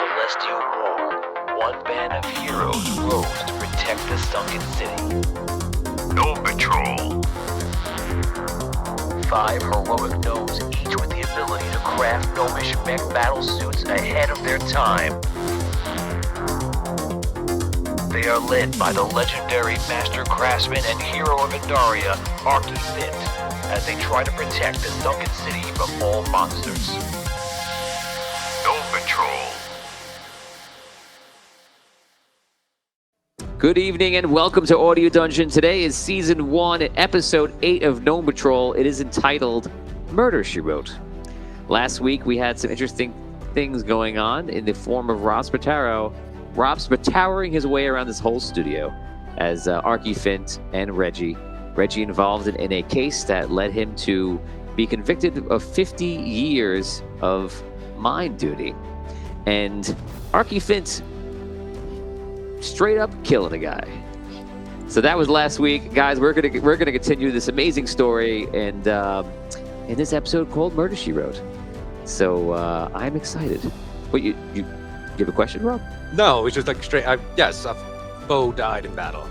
celestial wall, one band of heroes rose to protect the sunken city. Gnome Patrol. 5 heroic gnomes, each with the ability to craft gnomish mech battle suits ahead of their time. They are led by the legendary master craftsman and hero of Indaria, Arky Fint, as they try to protect the sunken city from all monsters. Gnome Patrol. Good evening and welcome to Audio Dungeon. Today is Season 1, Episode 8 of Gnome Patrol. It is entitled Murder, She Wrote. Last week we had some interesting things going on in the form of Rob's towering his way around this whole studio as Arky Fint and Reggie involved in a case that led him to be convicted of 50 years of mine duty. And Arky Fint straight up killing a guy. So that was last week, guys. We're gonna continue this amazing story, and in this episode called Murder, She Wrote. So I'm excited. But you have a question, Rob? No, it was just like straight. Yes, a foe died in battle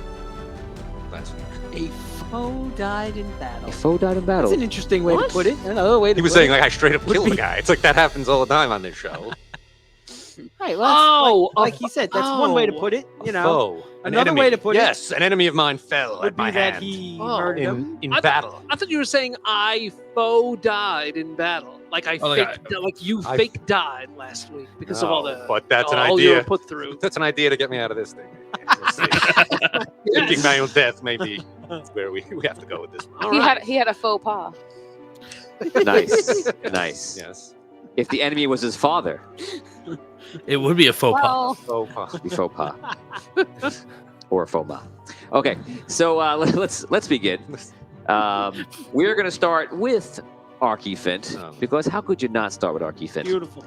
last week. A foe died in battle. A foe died in battle. That's an interesting way to put it. Another way to He was put saying it. like I straight up killed a guy. It's like that happens all the time on this show. Right, well, like he said, that's one way to oh, put it. You know, Foe. An another enemy. way to put it. Yes, an enemy of mine fell would at my be that hand he Oh. murdered him. in battle. I thought you were saying I foe died in battle. Like I faked, like you I- fake died last week because of all No, the but that's an all you were idea. put through. That's an idea to get me out of this thing. We'll see. Thinking my own death maybe where we have to go with this one. All He right. had a faux pas. Nice. Nice. Yes. If the enemy was his father, It would be a faux pas. Well, Oh, it'd be faux pas. Or a faux pas. Okay, so let's begin. We are going to start with Arky Fint, because how could you not start with Arky Fint? Beautiful.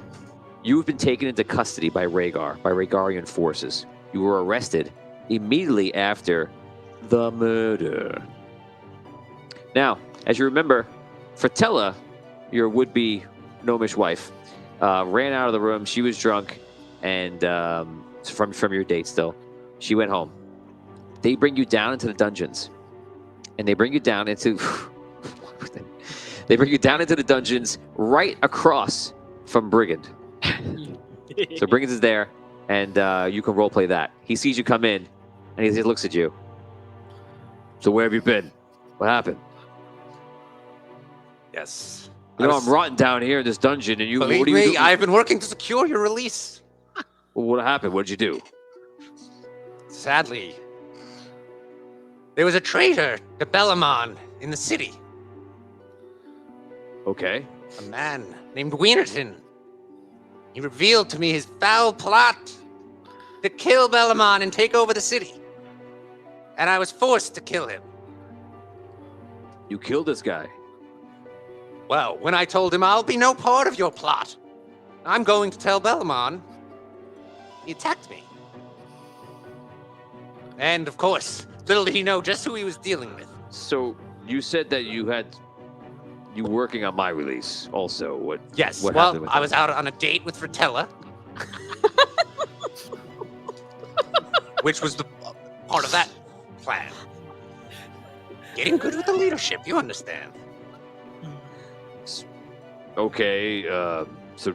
You've been taken into custody by Rhaegarian forces. You were arrested immediately after the murder. Now, as you remember, Fratella, your would-be gnomish wife, ran out of the room. She was drunk, and from your date still. She went home. They bring you down into the dungeons, and they bring you down into the dungeons right across from Brigand. So Brigand is there, and you can roleplay that. He sees you come in, and he looks at you. So where have you been? What happened? yes. You know, I'm rotting down here in this dungeon, and you. Believe What are you me, doing? I've been working to secure your release. Well, what happened? What did you do? Sadly, there was a traitor to Bellamon in the city. Okay. A man named Wienerton. He revealed to me his foul plot to kill Bellamon and take over the city. And I was forced to kill him. You killed this guy. Well, when I told him I'll be no part of your plot, I'm going to tell Bellamon, he attacked me. And of course, little did he know just who he was dealing with. So you said that you were working on my release also. What? Yes, What well, happened with I that? was out on a date with Fratella. Which was the part of that plan. Getting good with the leadership, you understand. Okay. So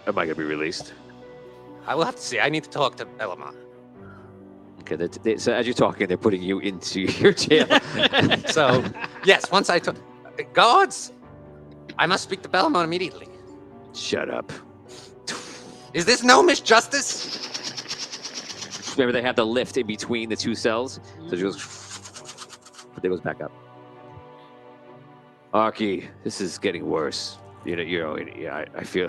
am I gonna be released? I will have to see. I need to talk to Bellamon. Okay. So as you're talking, they're putting you into your jail. So, yes, once I took... Guards! I must speak to Bellamon immediately. Shut up. Is this gnomish justice? Remember, they have the lift in between the two cells, so it goes. But it goes back up. Arky, this is getting worse. Yeah, I feel.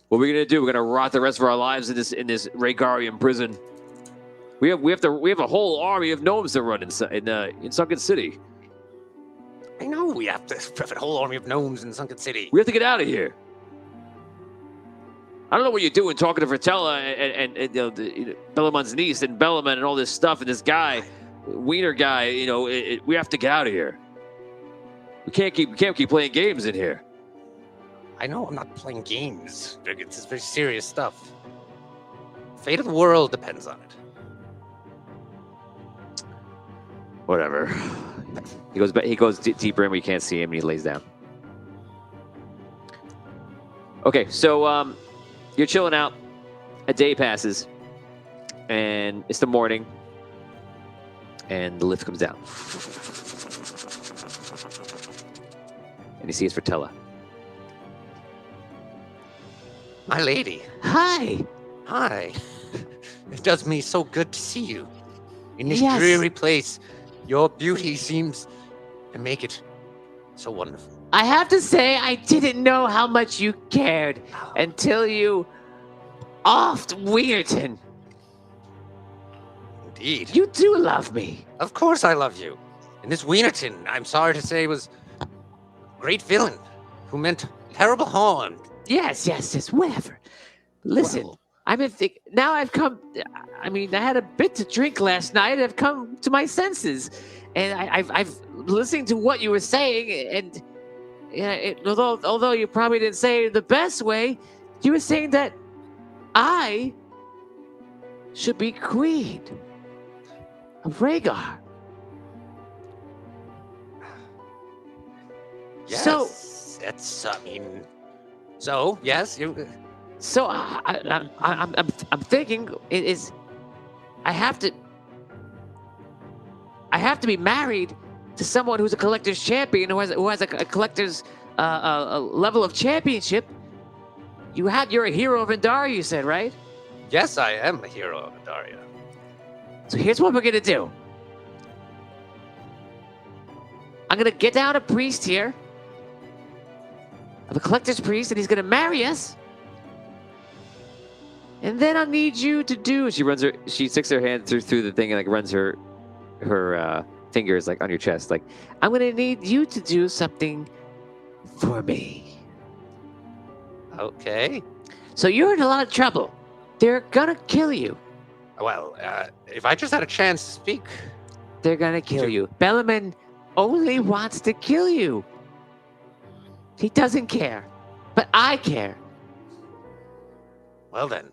What are we gonna do? We're gonna rot the rest of our lives in this Rhaegarian prison. We have a whole army of gnomes to run in Sunken City. I know we have to have a whole army of gnomes in Sunken City. We have to get out of here. I don't know what you're doing talking to Fratella and Bellamon's niece and Bellamon and all this stuff and this guy, Wiener guy. We have to get out of here. We can't keep playing games in here. I know I'm not playing games. It's very serious stuff. Fate of the world depends on it. Whatever. He goes back. He goes deeper in where you can't see him, and he lays down. Okay, so you're chilling out. A day passes, and it's the morning, and the lift comes down, and you see it's Fratella. My lady. Hi. Hi. It does me so good to see you. In this Yes. dreary place, your beauty seems to make it so wonderful. I have to say, I didn't know how much you cared until you offed Weirton. Indeed. You do love me. Of course I love you. And this Wienerton, I'm sorry to say, was a great villain who meant terrible harm. Yes, whatever. Listen, Well, I've been now I've come. I mean, I had a bit to drink last night. I've come to my senses, and I've listened to what you were saying, and yeah, although you probably didn't say it the best way, you were saying that I should be queen of Rhaegar. yes, So, that's, I mean, so, yes, you... so I'm thinking it is. I have to be married to someone who's a collector's champion, who has a collector's level of championship. You're a hero of Andaria, you said, right? Yes, I am a hero of Andaria. So here's what we're gonna do. I'm gonna get down a priest here, of a collector's priest, and he's gonna marry us. And then I'll need you to do. She sticks her hand through the thing and like runs her fingers like on your chest. Like, I'm gonna need you to do something for me. Okay. So you're in a lot of trouble. They're gonna kill you. Well, if I just had a chance to speak... They're gonna kill you. Bellaman only wants to kill you. He doesn't care, but I care. Well then.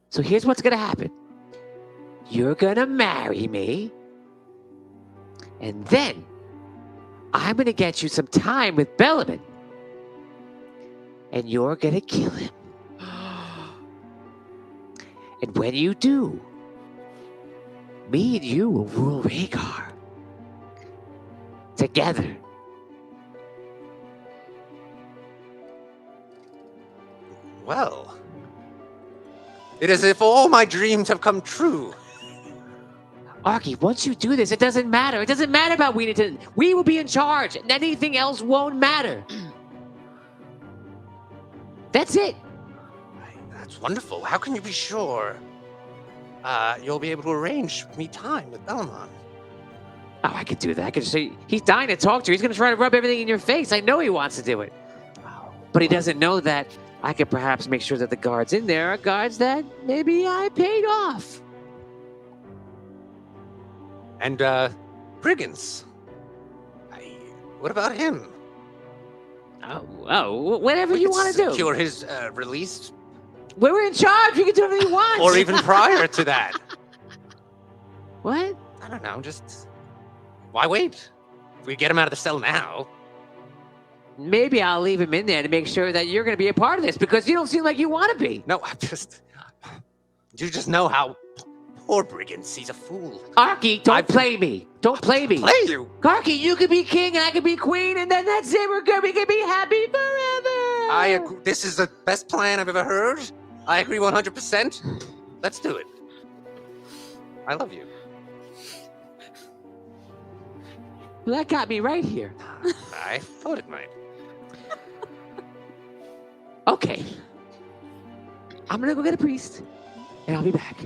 So here's what's gonna happen. You're gonna marry me, and then I'm gonna get you some time with Bellaman, and you're gonna kill him. And when you do, me and you will rule Rhaegar together. Well, it is as if all my dreams have come true. Arky, once you do this, it doesn't matter. It doesn't matter about Weenington. We will be in charge, and anything else won't matter. That's it. That's wonderful. How can you be sure you'll be able to arrange me time with Bellamon? Oh, I could do that. I could say he's dying to talk to you. He's going to try to rub everything in your face. I know he wants to do it. But he doesn't know that I could perhaps make sure that the guards in there are guards that maybe I paid off. And, Brigands. What about him? Oh, whatever you want to do. Secure his release? We're in charge. We can do whatever you want. Or even prior to that? What? I don't know, just... Why wait? If we get him out of the cell now... Maybe I'll leave him in there to make sure that you're going to be a part of this, because you don't seem like you want to be. No, You just know how poor Brigands sees a fool. Arky, don't play me. Don't play me. Play you? Arky, you could be king and I could be queen, and then that's it. We could be happy forever. I agree. This is the best plan I've ever heard. I agree 100%. Let's do it. I love you. Well, that got me right here. I thought it might. Okay. I'm going to go get a priest, and I'll be back.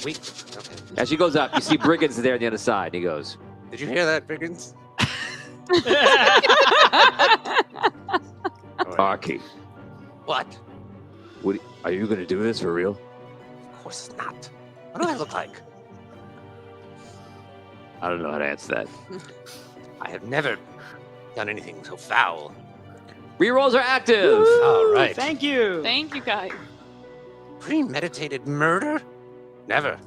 Wait. Okay. As she goes up, you see Brigands there on the other side. He goes, Did you hear that, Brigands? Arky, What? are you going to do this for real? Of course it's not. What do I look like? I don't know how to answer that. I have never done anything so foul. Rerolls are active. All right. Thank you. Thank you, guys. Premeditated murder? Never.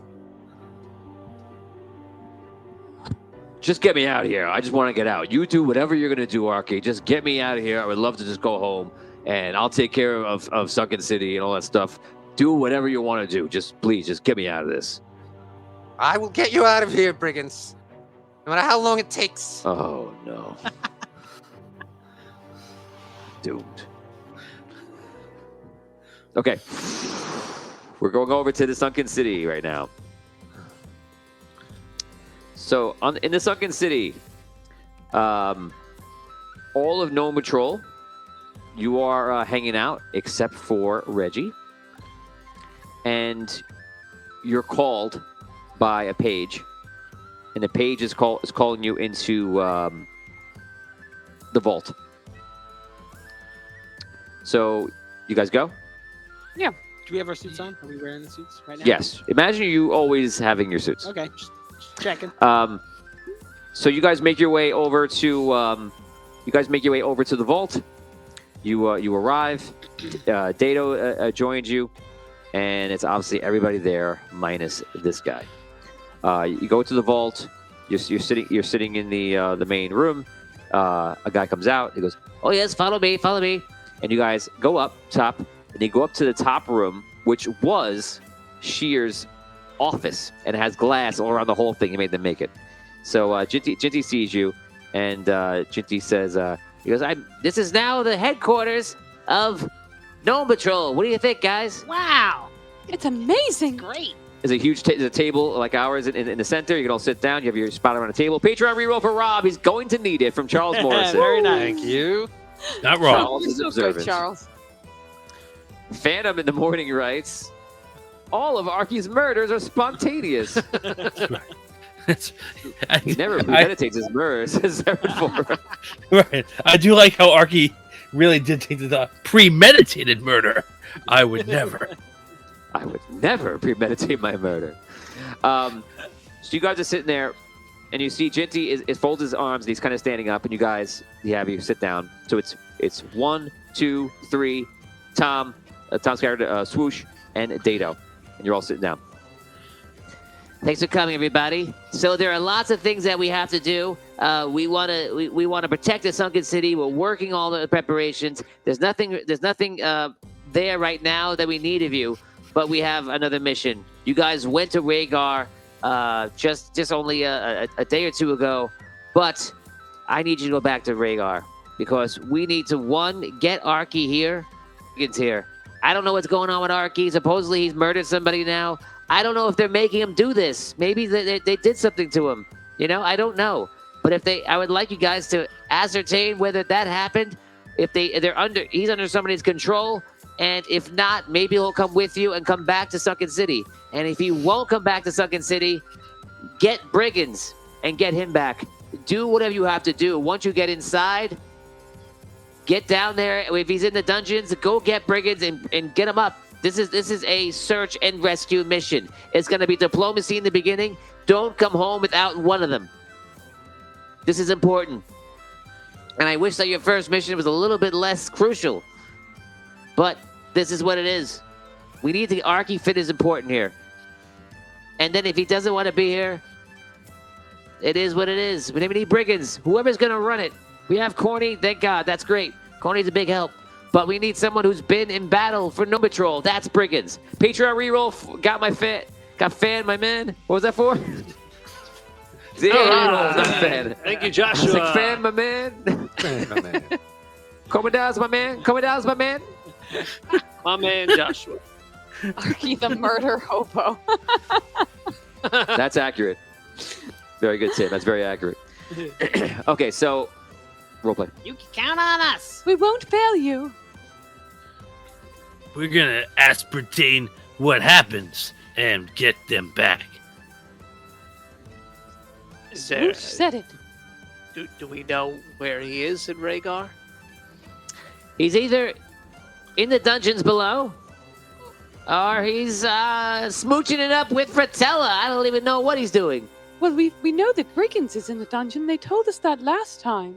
Just get me out of here. I just want to get out. You do whatever you're going to do, Arky. Just get me out of here. I would love to just go home, and I'll take care of Sunken City and all that stuff. Do whatever you want to do. Just please, just get me out of this. I will get you out of here, brigands. No matter how long it takes. Oh, no. Doomed. Okay. We're going over to the Sunken City right now. So, in the Sunken City, all of Gnome Patrol, you are hanging out except for Reggie. And you're called by a page. And the page is calling you into the vault. So, you guys go? Do we have our suits on? Are we wearing the suits right now? Yes. Imagine you always having your suits. Okay, just checking. So you guys make your way over to the vault. You arrive. Dato joins you, and it's obviously everybody there minus this guy. You go to the vault. You're sitting in the main room. A guy comes out. He goes, "Oh yes, follow me." And you guys go up top, and you go up to the top room, which was Shear's office, and it has glass all around the whole thing. He made them make it. So Jinty sees you, and Jinty says, he goes, "This is now the headquarters of Gnome Patrol. What do you think, guys?" Wow. It's amazing. Great. There's a huge there's a table like ours in the center. You can all sit down. You have your spot around the table. Patreon reroll for Rob. He's going to need it from Charles Morrison. Very nice. Thank you. Not wrong. Charles is So observant. good, Charles. Phantom in the morning writes, "All of Arky's murders are spontaneous. He never premeditates his murders." Says Seven4. Right. I do like how Arky really did take the thought. Premeditated murder. I would never. I would never premeditate my murder. So you guys are sitting there, and you see Jinty is folds his arms, and he's kind of standing up, and you sit down. So it's 1, 2, 3, Tom's character, Swoosh, and Dato, and you're all sitting down. Thanks for coming, everybody. So there are lots of things that we have to do. We want to protect the Sunken City. We're working all the preparations. There's nothing there right now that we need of you. But we have another mission. You guys went to Rhaegar just only a day or two ago, but I need you to go back to Rhaegar because we need to, one, get Arky here. I don't know what's going on with Arky. Supposedly he's murdered somebody now. I don't know if they're making him do this. Maybe they did something to him. I don't know. But I would like you guys to ascertain whether that happened. If he's under somebody's control. And if not, maybe he'll come with you and come back to Sunken City. And if he won't come back to Sunken City, get brigands and get him back. Do whatever you have to do. Once you get inside, get down there. If he's in the dungeons, go get brigands and get him up. This is a search and rescue mission. It's going to be diplomacy in the beginning. Don't come home without one of them. This is important. And I wish that your first mission was a little bit less crucial. But this is what it is. We need the Arky fit is important here. And then if he doesn't want to be here, it is what it is. We need brigands. Whoever's going to run it. We have Corny. Thank God. That's great. Corny's a big help. But we need someone who's been in battle for Gnome Patrol. That's brigands. Patreon reroll. Got fan, my man. What was that for? Not fan. Thank you, Joshua. Like, fan, my man. Fan, my man. Coming down, my man. My man, Joshua. Arky the murder hobo. That's accurate. Very good, Tim. That's very accurate. Okay, so roleplay. You can count on us. We won't fail you. We're gonna aspartame what happens and get them back. Is there, Who said it? do we know where he is in Rhaegar? He's either in the dungeons below, or he's smooching it up with Fratella. I don't even know what he's doing. Well, we know that Brigands is in the dungeon. They told us that last time.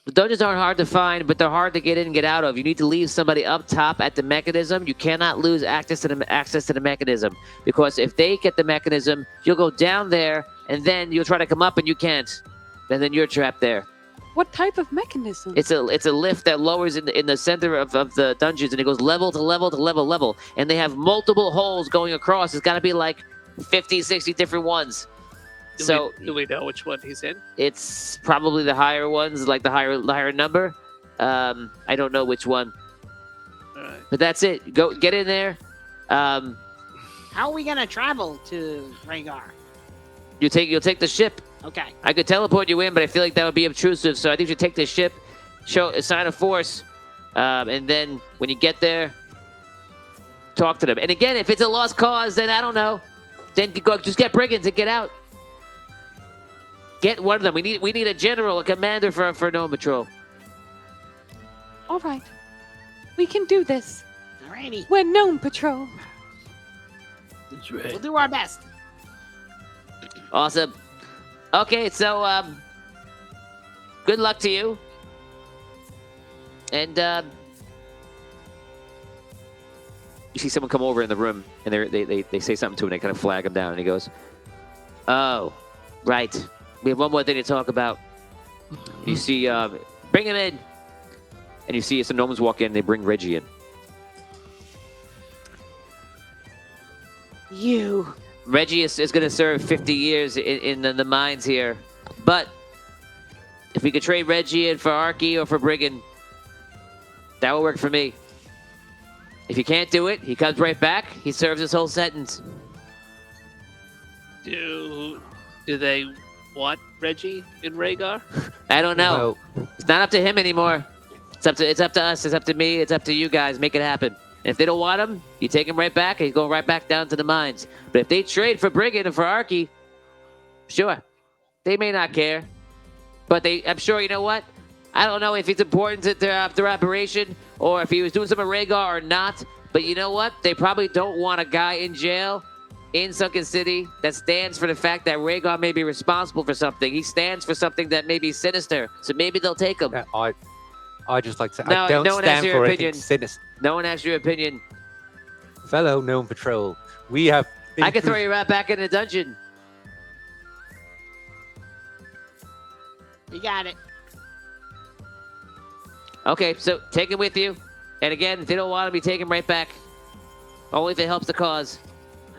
The dungeons aren't hard to find, but they're hard to get in and get out of. You need to leave somebody up top at the mechanism. You cannot lose access to the mechanism, because if they get the mechanism, you'll go down there, and then you'll try to come up and you can't. And then you're trapped there. What type of mechanism? It's a lift that lowers in the center of the dungeons, and it goes level to level to level. And they have multiple holes going across. It's got to be like 50, 60 different ones. Do we know which one he's in? It's probably the higher ones, like the higher number. I don't know which one. All right. But that's it. Go get in there. How are we gonna travel to Rhaegar? You'll take the ship. Okay. I could teleport you in, but I feel like that would be obtrusive. So I think you should take the ship, show a sign of force, and then when you get there, talk to them. And again, if it's a lost cause, then I don't know. Then go just get brigands and get out. Get one of them. We need a general, a commander for Gnome Patrol. All right. We can do this. Alrighty. We're Gnome Patrol. That's right. We'll do our best. Awesome. Okay, so good luck to you. And you see someone come over in the room, and they say something to him. And they kind of flag him down, and he goes, "Oh, right. We have one more thing to talk about." You see, bring him in. And you see some gnomes walk in. They bring Reggie in. You. Reggie is going to serve 50 years in the mines here. But if we could trade Reggie in for Arky or for Brigand, that would work for me. If you can't do it, he comes right back. He serves his whole sentence. Do they want Reggie in Rhaegar? I don't know. It's not up to him anymore. It's up to us. It's up to me. It's up to you guys. Make it happen. And if they don't want him, you take him right back, and he's going right back down to the mines. But if they trade for Brigand and for Arky, sure, they may not care. But I'm sure, you know what? I don't know if it's important to their operation or if he was doing some Rhaegar or not. But you know what? They probably don't want a guy in jail in Sunken City that stands for the fact that Rhaegar may be responsible for something. He stands for something that may be sinister. So maybe they'll take him. Yeah, I just like to say, No, I don't no one has stand your for opinion. anything sinister. No one has your opinion. Fellow Gnome Patrol, we have been I can through- throw you right back in the dungeon. You got it. Okay, so take him with you. And again, if they don't want to be taken right back. Only if it helps the cause.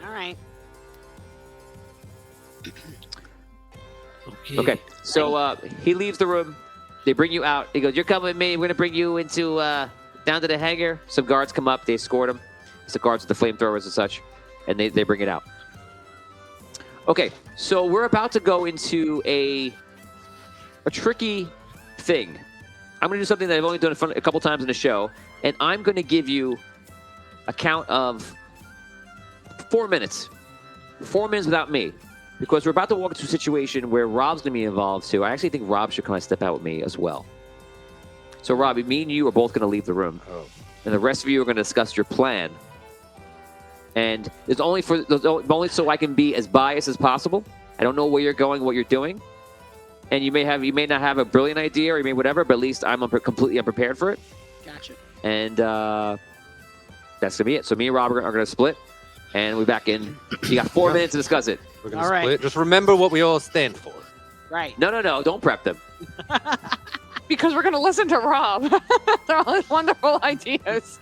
All right. Okay, so he leaves the room. They bring you out. He goes, "You're coming with me. We're going to bring you into down to the hangar." Some guards come up. They escort him. It's the guards with the flamethrowers and such. And they bring it out. Okay, so we're about to go into a tricky thing. I'm going to do something that I've only done a couple times in the show. And I'm going to give you a count of 4 minutes. 4 minutes without me. Because we're about to walk into a situation where Rob's going to be involved too. I actually think Rob should come and step out with me as well. So Rob, me and you are both going to leave the room. Oh. And the rest of you are going to discuss your plan. And it's only so I can be as biased as possible. I don't know where you're going, what you're doing. And you may not have a brilliant idea or you may whatever, but at least I'm completely unprepared for it. Gotcha. And that's going to be it. So me and Rob are going to split. And we're back in. You got 4 minutes to discuss it. We're going All to right. split. Just remember what we all stand for. Right. No. Don't prep them. Because we're going to listen to Rob. They're all his wonderful ideas.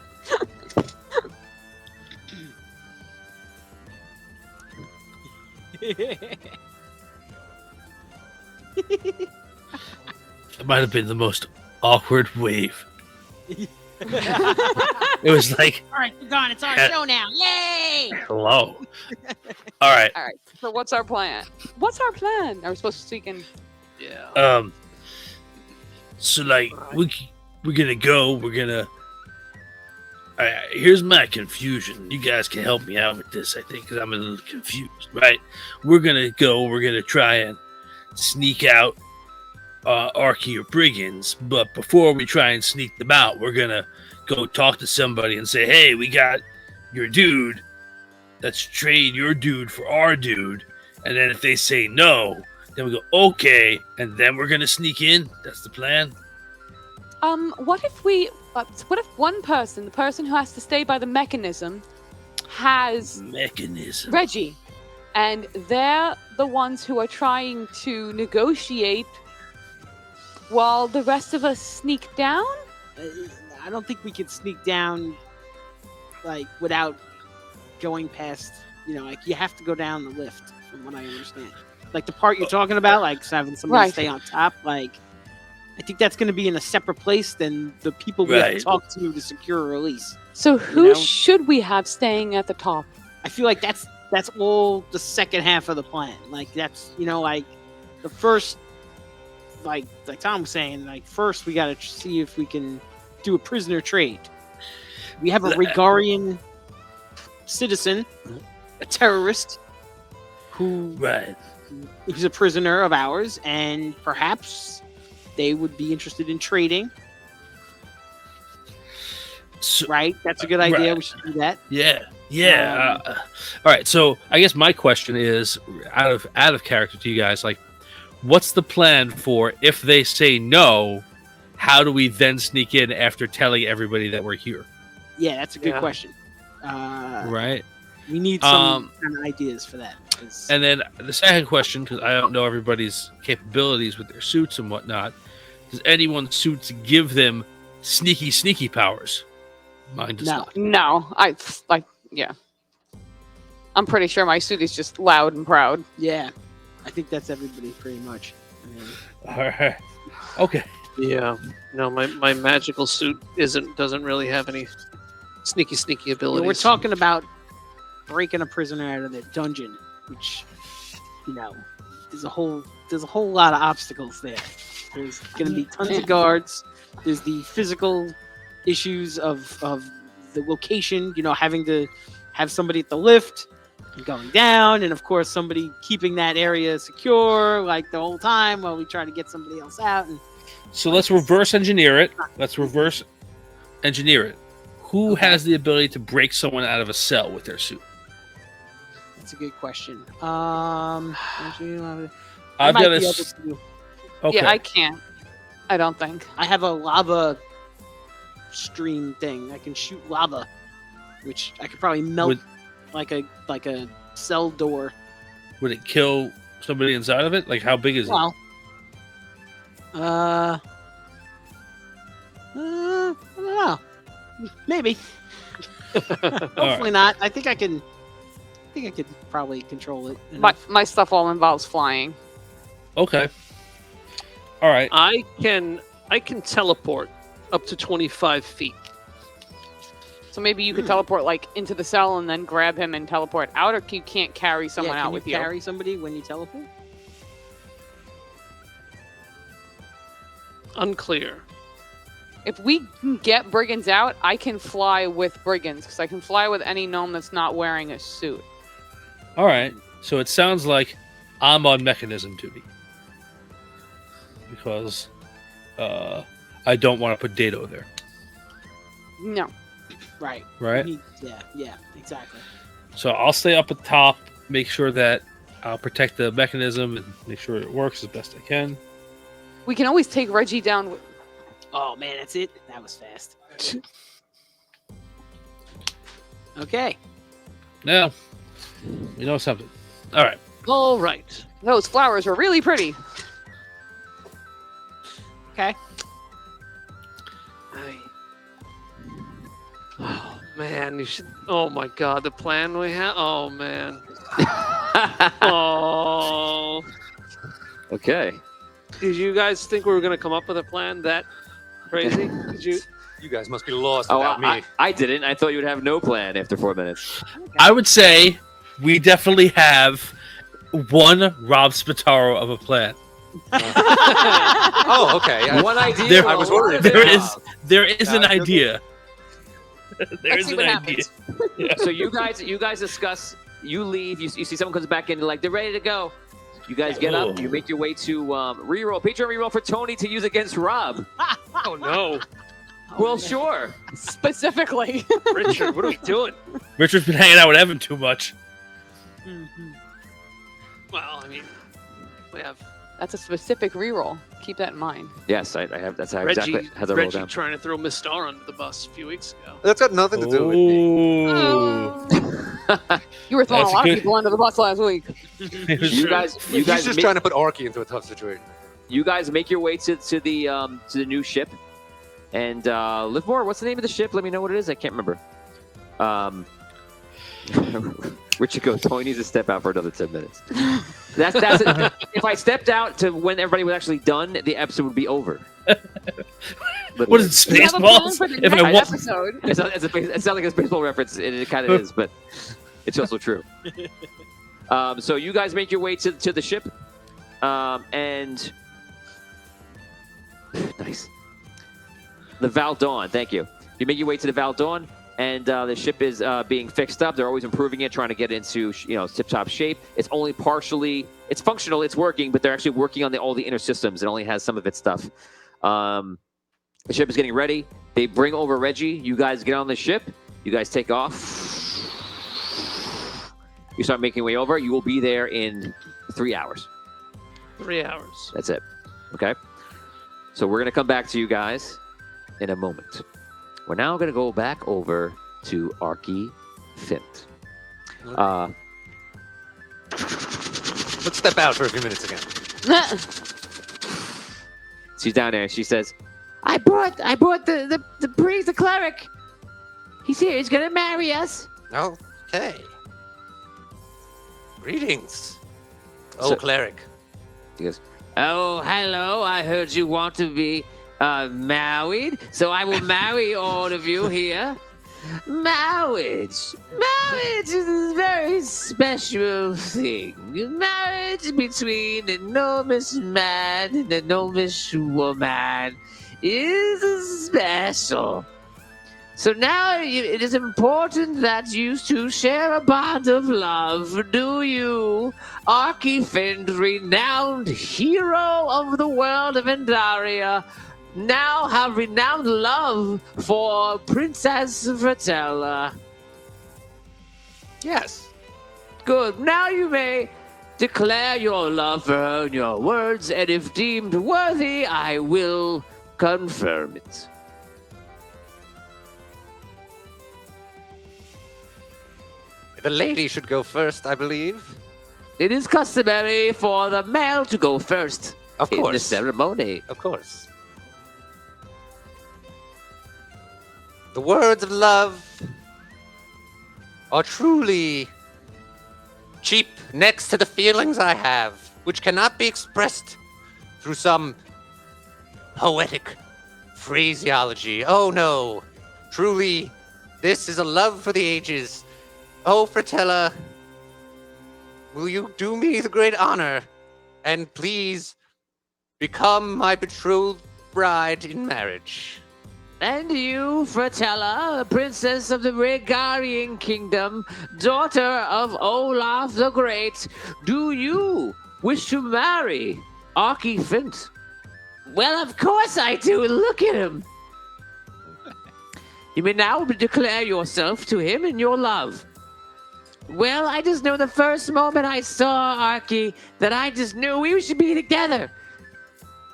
It might have been the most awkward wave. It was like, All right, you're gone. It's our show now. Yay! hello. All right. All right. So what's our plan? What's our plan? Are we supposed to speak in? Yeah. So like we're gonna go. We're gonna. Here's my confusion. You guys can help me out with this, I think, because I'm a little confused. Right? We're gonna go. We're gonna try and sneak out Arky or Brigands, but before we try and sneak them out, we're gonna go talk to somebody and say, "Hey, we got your dude. Let's trade your dude for our dude." And then if they say no, then we go, "Okay," and then we're gonna sneak in. That's the plan. What if one person, the person who has to stay by the mechanism, has Mechanism. Reggie, and they're the ones who are trying to negotiate while the rest of us sneak down? I don't think we could sneak down, like, without going past, like, you have to go down the lift, from what I understand. Like, the part you're talking about, like, having somebody stay on top, like, I think that's going to be in a separate place than the people we have to talk to secure a release. So who should we have staying at the top? I feel like that's all the second half of the plan. Like, that's, like, the first, like Tom was saying, like, first we got to see if we can do a prisoner trade. We have a Regarian citizen, a terrorist, who's a prisoner of ours, and perhaps they would be interested in trading. So, right? That's a good idea. We should do that. Yeah. All right. So I guess my question is, out of character to you guys, like, what's the plan for if they say no? How do we then sneak in after telling everybody that we're here? Yeah, that's a good question. Right. We need some kind of ideas for that. And then the second question, because I don't know everybody's capabilities with their suits and whatnot, does anyone's suits give them sneaky powers? Mine does not. No, yeah. I'm pretty sure my suit is just loud and proud. Yeah, I think that's everybody pretty much. All right. Okay. Yeah. No, my magical suit doesn't really have any sneaky abilities. We're talking about breaking a prisoner out of their dungeon, which, there's a whole lot of obstacles there. There's going to be tons of guards. There's the physical issues of the location, having to have somebody at the lift and going down, and of course somebody keeping that area secure like the whole time while we try to get somebody else out. And so let's reverse engineer it. Who has the ability to break someone out of a cell with their suit? That's a good question. I've I might got be a. able to. Okay. Yeah, I can't. I don't think. I have a lava stream thing. I can shoot lava, which I could probably melt like a cell door. Would it kill somebody inside of it? Like, how big is it? Well, I don't know. Maybe. Hopefully not. I think I could probably control it. My stuff all involves flying. Okay. All right. I can teleport up to 25 feet. So maybe you could teleport like into the cell and then grab him and teleport out, or you can't carry someone out with you. Carry somebody when you teleport? Unclear. If we can get brigands out, I can fly with brigands because I can fly with any gnome that's not wearing a suit. All right. So it sounds like I'm on mechanism duty because I don't want to put Dato there. No. Right. Yeah, exactly. So I'll stay up at top, make sure that I'll protect the mechanism and make sure it works as best I can. We can always take Reggie down. Oh man, that's it. That was fast. Okay. Now, we know something. All right. All right. Those flowers were really pretty. Okay. Oh man, you should. Oh my God, the plan we have. Oh man. Oh. Okay. Did you guys think we were gonna come up with a plan that crazy? Did you? You guys must be lost without me. I didn't. I thought you would have no plan after 4 minutes. I would say we definitely have one Rob Spataro of a plan. Oh, okay. One idea. I was wondering. There is an idea. There Let's is see an what idea. happens. Yeah. So you guys discuss. You leave. You see someone comes back in. You're like, they're ready to go. You guys get up. You make your way to reroll. Patreon reroll for Tony to use against Rob. Oh no, Well, sure. Specifically. Richard, what are we doing? Richard's been hanging out with Evan too much. Well, I mean, we have That's a specific reroll. Keep that in mind. Yes, I have. That's how Reggie, exactly how the roll Reggie down. trying to throw Miss Star under the bus a few weeks ago. That's got nothing to do with me. Oh. You were throwing That's a lot good. of people under the bus last week. You guys, He's just trying to put Arky into a tough situation. you guys make your way to the new ship, and Livermore, what's the name of the ship? Let me know what it is. I can't remember. Richard goes, Tony needs to step out for another 10 minutes. That's it. If I stepped out to when everybody was actually done, the episode would be over. What is it, We have a plan Spaceballs? for the If I next walk, episode. It sounds like a baseball reference. It kind of is, but it's also true. So you guys make your way to the ship, and nice. The Val Dawn. Thank you. You make your way to the Val Dawn, and the ship is being fixed up. They're always improving it, trying to get it into tip-top shape. It's only partially. It's functional. It's working, but they're actually working on all the inner systems. It only has some of its stuff. The ship is getting ready. They bring over Reggie. You guys get on the ship. You guys take off. You start making your way over. You will be there in 3 hours. 3 hours. That's it. Okay? So we're going to come back to you guys in a moment. We're now going to go back over to Arky Fint. Let's step out for a few minutes again. She's down there. She says, I brought the priest, the cleric. He's here. He's going to marry us. Okay. Greetings, So- cleric. He goes, oh, hello. I heard you want to be married, so I will marry all of you here. Marriage is a very special thing. Marriage between a gnomish man and a gnomish woman is special. So now it is important that you two share a bond of love. Do you, Archifind, renowned hero of the world of Endaria, now have renowned love for Princess Fratella? Yes. Good. Now you may declare your love for her in your words, and if deemed worthy, I will confirm it. The lady should go first, I believe. It is customary for the male to go first Of in the course. ceremony. Of course. The words of love are truly cheap next to the feelings I have, which cannot be expressed through some poetic phraseology. Oh no, truly, this is a love for the ages. Oh, Fratella, will you do me the great honor and please become my betrothed bride in marriage? And you, Fratella, princess of the Regarian kingdom, daughter of Olaf the Great, do you wish to marry Archifind? Well, of course I do. Look at him. You may now declare yourself to him in your love. Well, I just know the first moment I saw Arky that I just knew we should be together.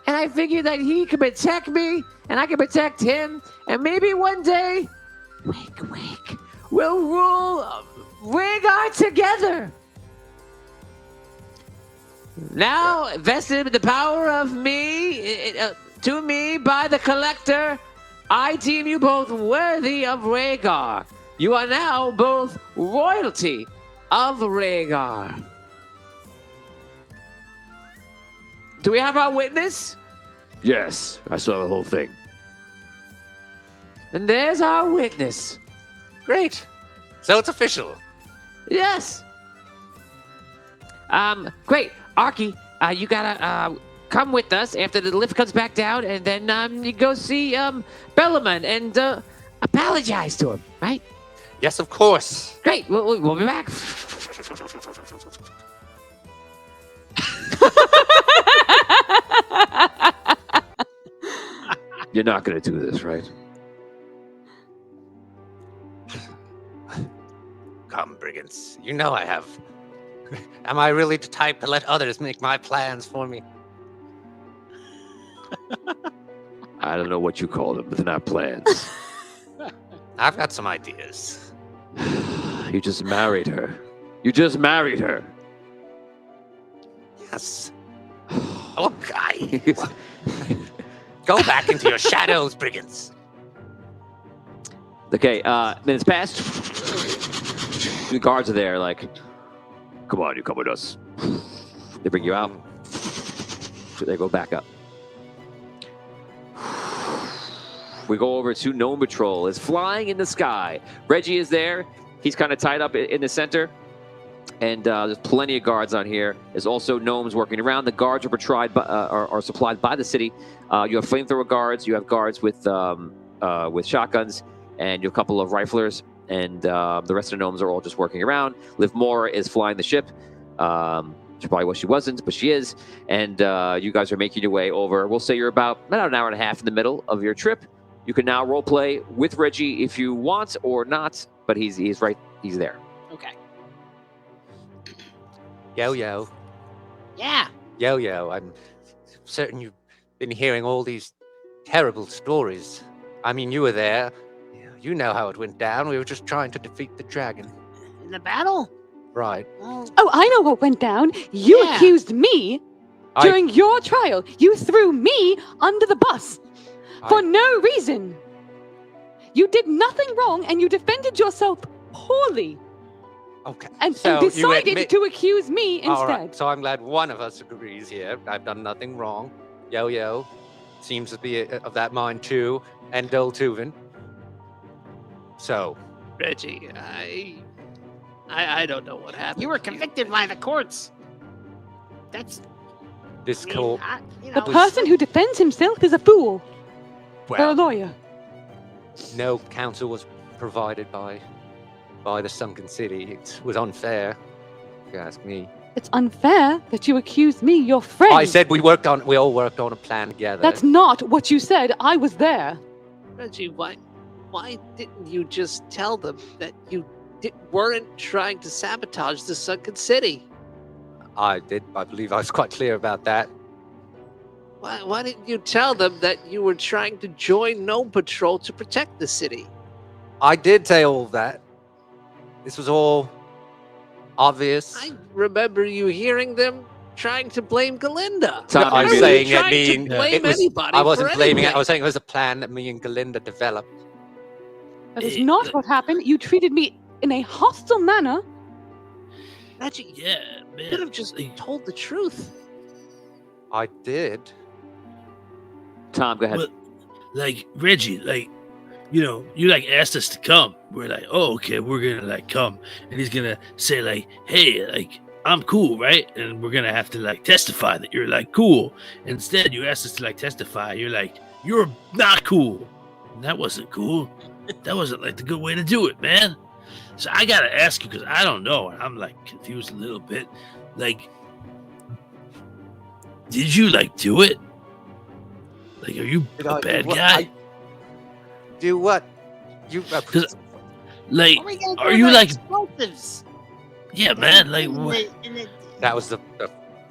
And I figured that he could protect me, and I could protect him, and maybe one day, wink, wink, we'll rule Rhaegar together. Now, vested in the power of me, to me by the Collector, I deem you both worthy of Rhaegar. You are now both royalty of Rhaegar. Do we have our witness? Yes, I saw the whole thing. And there's our witness. Great. So it's official. Yes. Great. Arky, you gotta come with us after the lift comes back down, and then you go see Bellaman and apologize to him, right? Yes, of course. Great. We'll be back. You're not gonna do this, right? Come, brigands. You know I have. Am I really the type to let others make my plans for me? I don't know what you call them, but they're not plans. I've got some ideas. You just married her. You just married her. Yes. Oh, guy. Go back into your shadows, brigands. Okay, minutes passed. The guards are there, like, come on, you come with us. They bring you out. They go back up. We go over to Gnome Patrol. It's flying in the sky. Reggie is there. He's kind of tied up in the center. And there's plenty of guards on here. There's also gnomes working around. The guards are supplied by the city. You have flamethrower guards. You have guards with shotguns. And you have a couple of riflers. And the rest of the gnomes are all just working around. Liv Moore is flying the ship. She probably wish she wasn't, but she is. And you guys are making your way over. We'll say you're about an hour and a half in the middle of your trip. You can now role play with Reggie if you want or not, but he's right. He's there. Okay. Yo. Yeah. Yo. I'm certain you've been hearing all these terrible stories. I mean, you were there. You know how it went down. We were just trying to defeat the dragon. In the battle? Right. Well, Oh, I know what went down. You Yeah. accused me during your trial. You threw me under the bus for no reason. You did nothing wrong and you defended yourself poorly Okay. and So you decided admit- to accuse me instead. All right. So I'm glad one of us agrees here. I've done nothing wrong. Yo seems to be of that mind too, and Dol Tuvin. So Reggie, I don't know what happened. you were to convicted by the courts. That's this I mean, court. The person who defends himself is a fool or a Well, lawyer. no counsel was provided by the sunken city. It was unfair, if you ask me. It's unfair that you accuse me, your friend. I said we all worked on a plan together. That's not what you said. I was there. Reggie, why didn't you just tell them that you weren't trying to sabotage the sunken city? I did. I believe I was quite clear about that. Why didn't you tell them that you were trying to join Gnome Patrol to protect the city? I did say all of that. This was all obvious. I remember you hearing them trying to blame Galinda. Tom, I'm you're muted. saying trying it to being blame it was, anybody I wasn't for blaming it. I anything. was saying it was a plan that me and Galinda developed. That is not what happened. You treated me in a hostile manner. Reggie, Yeah, you man. could have just like, told the truth. I did. Tom, go ahead. Well, like Reggie, like you like asked us to come. We're like, oh, okay, we're gonna like come, and he's gonna say like, hey, like I'm cool, right? And we're gonna have to like testify that you're like cool. Instead, you asked us to like testify. You're like, you're not cool. And that wasn't cool. That wasn't like the good way to do it, man. So I gotta ask you because I don't know, and I'm like confused a little bit. Like, did you like do it? Like, are you Did a I do bad what? guy? Do what? You. 'Cause- Like, What are we gonna do are you about like, explosives? yeah, man, like, In what? That was the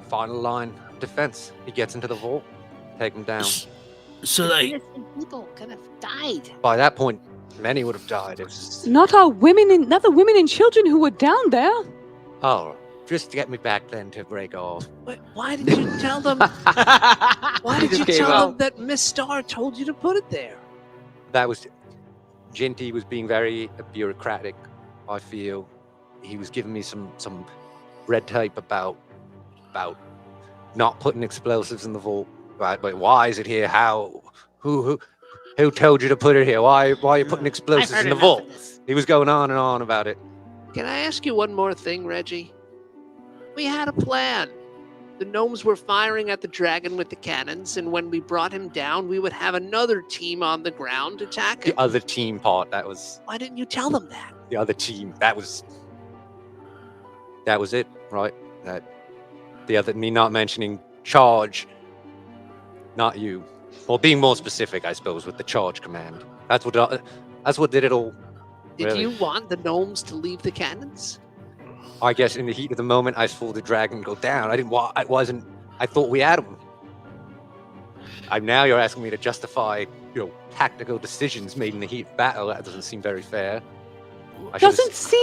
final line of defense. He gets into the vault, take him down. So, like, Innocent people could have died. By that point, many would have died. It was Not the women and children who were down there. oh, just to get me back then to break off. Why did you tell them? Why He did you just gave tell up. them that Miss Starr told you to put it there? That was Ginty was being very bureaucratic. I feel he was giving me some red tape about not putting explosives in the vault. Right? But why is it here? How? Who told you to put it here? Why are you putting explosives in the vault? He was going on and on about it. Can I ask you one more thing, Reggie? We had a plan. The gnomes were firing at the dragon with the cannons, and when we brought him down, we would have another team on the ground attack him. The other team part. That was Why didn't you tell them that? the other team. That was it, right? That the other me not mentioning charge, not you. Well, being more specific, I suppose, with the charge command. That's what did it all. Did Really? you want the gnomes to leave the cannons? I guess in the heat of the moment, I saw the dragon go down. I thought we had him. Now you're asking me to justify, tactical decisions made in the heat of battle. That doesn't seem very fair. I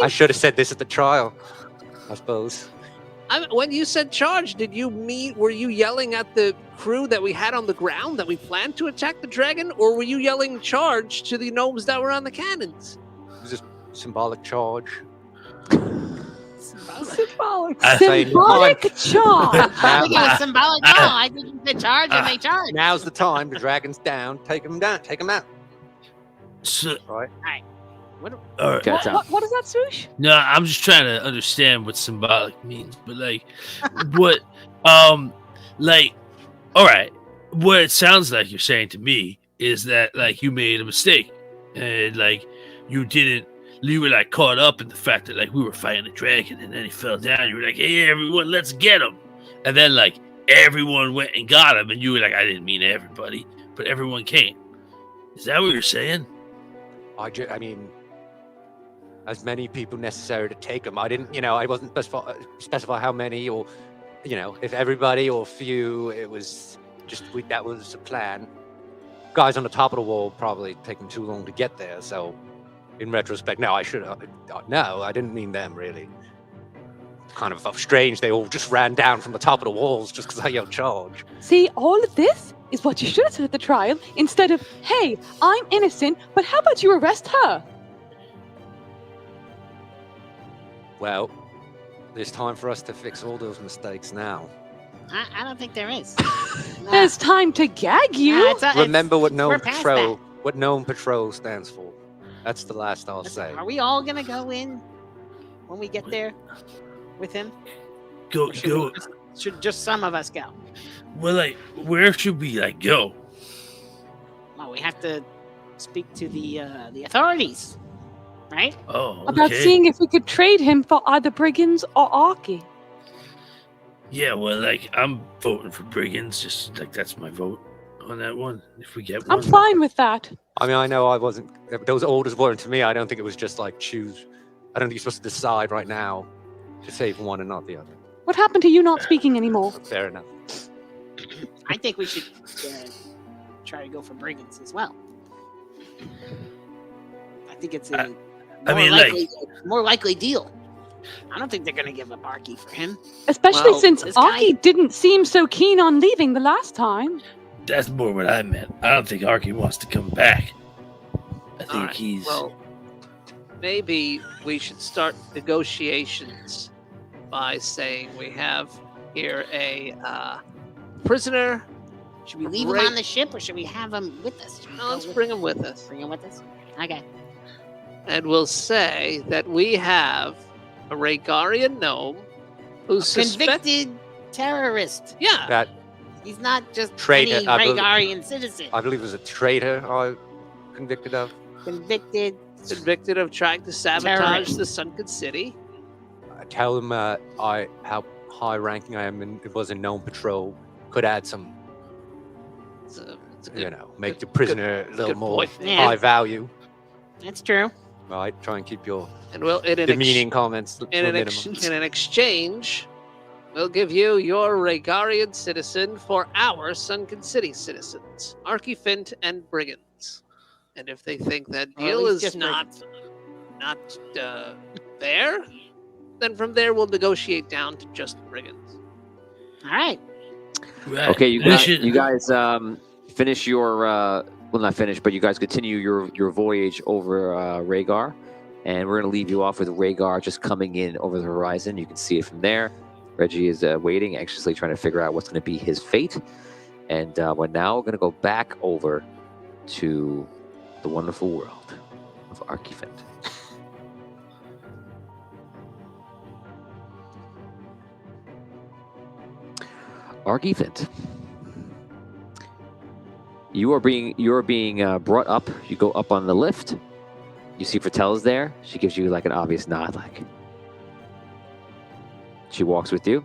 should have said this at the trial, I suppose. When you said charge, were you yelling at the crew that we had on the ground that we planned to attack the dragon, or were you yelling charge to the gnomes that were on the cannons? It was a symbolic charge. Symbolic I'm charge. saying, I think it was symbolic. No, I think you said charge and they charge. Now's the time. The dragon's down. Take him down. Take him out. So, Right. What, all right. Okay, Tom. what is that, Swoosh? No, I'm just trying to understand what symbolic means. But like, what, like, all right. What it sounds like you're saying to me is that like you made a mistake, and like you were like caught up in the fact that like we were fighting a dragon, and then he fell down. You were like, "Hey, everyone, let's get him!" And then like everyone went and got him, and you were like, "I didn't mean everybody, but everyone came." Is that what you're saying? I mean, as many people necessary to take him. I didn't, I wasn't specify how many, or, if everybody or few. It was just that was the plan. Guys on the top of the wall probably taking too long to get there. So, in retrospect, no, I should have. No, I didn't mean them really. Kind of strange. They all just ran down from the top of the walls just because I yelled charge. See, all of this is what you should have said at the trial instead of, "Hey, I'm innocent, but how about you arrest her?" Well, there's time for us to fix all those mistakes now. I don't think there is. There's time to gag you. Remember what we're Gnome past Patrol, what Gnome Patrol stands for. That's the last I'll say. Are we all gonna go in when we get there with him? Go. Should just some of us go? Well, like, where should we like go? Well, we have to speak to the authorities, right? Oh, okay. About seeing if we could trade him for either brigands or Arky. Yeah, well, like, I'm voting for brigands. Just like that's my vote on that one. If we get one, I'm fine with that. I mean, I know I wasn't. Those orders weren't to me. I don't think it was just like choose. I don't think you're supposed to decide right now to save one and not the other. What happened to you not speaking anymore? Fair enough. I think we should try to go for brigands as well. I think it's a more likely deal. I don't think they're going to give up Arky for him. Especially since this Arky didn't seem so keen on leaving the last time. that's more what I meant. I don't think Arky wants to come back. I think he's. Well, maybe we should start negotiations by saying we have here a prisoner. Should we leave him on the ship or should we have him with us? No, let's bring him with us. Bring him with us? Okay. And we'll say that we have a Rhaegarian gnome who's Convicted terrorist. Yeah. That He's not just Traitor, any I believe- Rhaegarian citizen. I believe was a traitor I convicted of. Convicted. Convicted of trying to sabotage Terrorist. the Sunken City. I tell him how high ranking I am and it was a Gnome Patrol. Could add some, It's a good, make the prisoner a little good more point. Yeah. high value. That's true. Right? Try and keep your and we'll in an, demeaning comments to a in, an minimum. in an exchange, we'll give you your Rhaegarian citizen for our Sunken City citizens, Archifint and Brigands. And if they think that Or at deal least is just not fair, then from there we'll negotiate down to just Brigands. All right. Right. Okay, you We guys, should- finish your well, not finish, but you guys continue your voyage over Rhaegar, and we're gonna leave you off with Rhaegar just coming in over the horizon. You can see it from there. Reggie is waiting, anxiously trying to figure out what's going to be his fate. And we're now going to go back over to the wonderful world of Archifint. Archifint. You are being brought up. You go up on the lift. You see Fratella's there. She gives you like an obvious nod, like. She walks with you.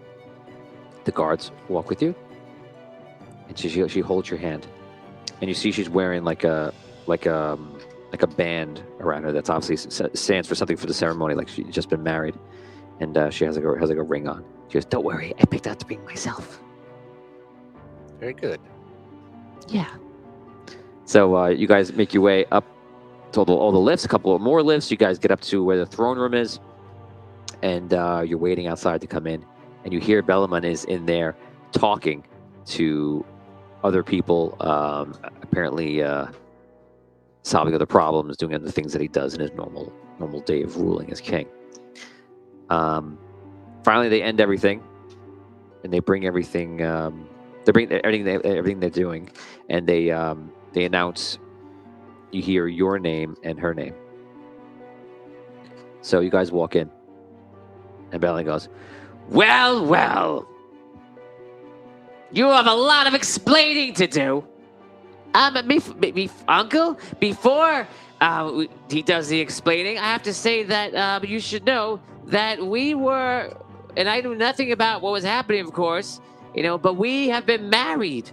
The guards walk with you, and she holds your hand, and you see she's wearing like a band around her that's obviously stands for something for the ceremony, like she's just been married, and she has like a ring on. She goes, "Don't worry, I picked out the ring myself." Very good. Yeah. So you guys make your way up to all the lifts, a couple of more lifts. You guys get up to where the throne room is, and you're waiting outside to come in. And you hear Bellaman is in there talking to other people, apparently solving other problems, doing other things that he does in his normal day of ruling as king. Finally, they end everything, and they bring everything. They bring everything they're doing, and they announce. You hear your name and her name. So you guys walk in, and Bellaman goes, "Well, well. You have a lot of explaining to do. Me, Uncle, before he does the explaining, I have to say that you should know that we were, and I knew nothing about what was happening, of course, but we have been married.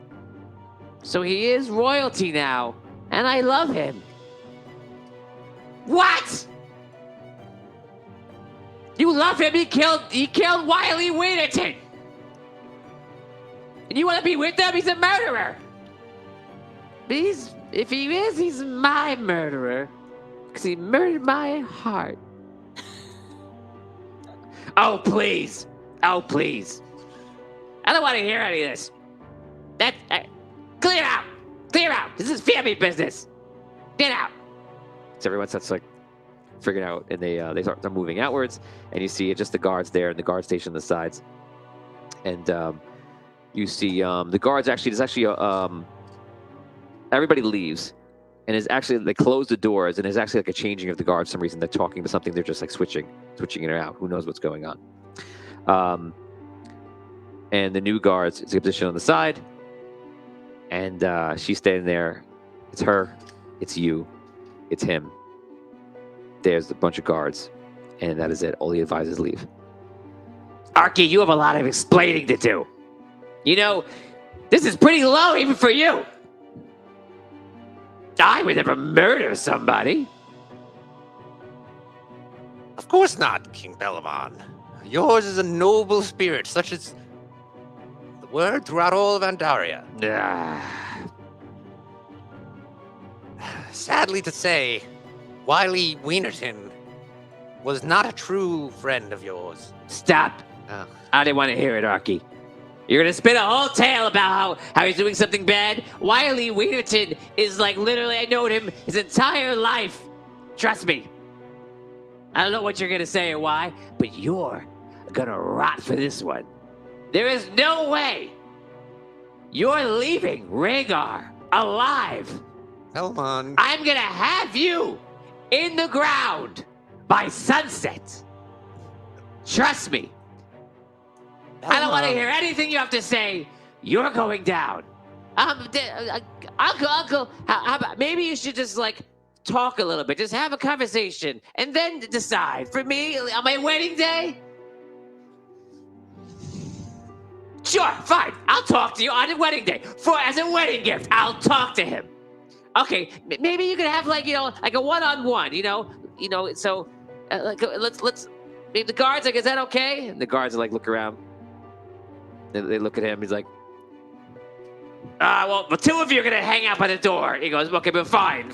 So he is royalty now, and I love him." What? You love him? He killed Wiley Wheaterton. And you want to be with him? He's a murderer. If he is, he's my murderer. Because he murdered my heart. Oh, please. Oh, please. I don't want to hear any of this. Clear out. Clear out. This is family business. Get out. So everyone starts figuring out, and they start moving outwards, and you see just the guards there and the guard station on the sides. And you see the guards there's actually everybody leaves, and they close the doors, and there's actually like a changing of the guards for some reason. They're talking about something, they're just like switching in and out. Who knows what's going on? And the new guards is a position on the side, and she's standing there. It's her, it's you, it's him. There's a bunch of guards, and that is it. All the advisors leave. Arky, you have a lot of explaining to do. This is pretty low even for you. I would never murder somebody. Of course not, King Bellaman. Yours is a noble spirit, such as the word throughout all of Andaria. Sadly to say, Wiley Wienerton was not a true friend of yours. Stop. I didn't want to hear it, Arky. You're going to spin a whole tale about how he's doing something bad? Wiley Wienerton is like literally, I known him his entire life. Trust me. I don't know what you're going to say or why, but you're going to rot for this one. There is no way you're leaving Rhaegar alive. Bellaman. I'm going to have you in the ground by sunset. Trust me. I don't want to hear anything you have to say. You're going down. Uncle, how about, maybe you should just talk a little bit. Just have a conversation and then decide. For me, on my wedding day? Sure, fine. I'll talk to you on the wedding day. As a wedding gift, I'll talk to him. Okay, maybe you could have like a one-on-one, so let's maybe the guards, is that okay? And the guards are look around. They look at him. He's like, well, the two of you are going to hang out by the door. He goes, okay, but fine.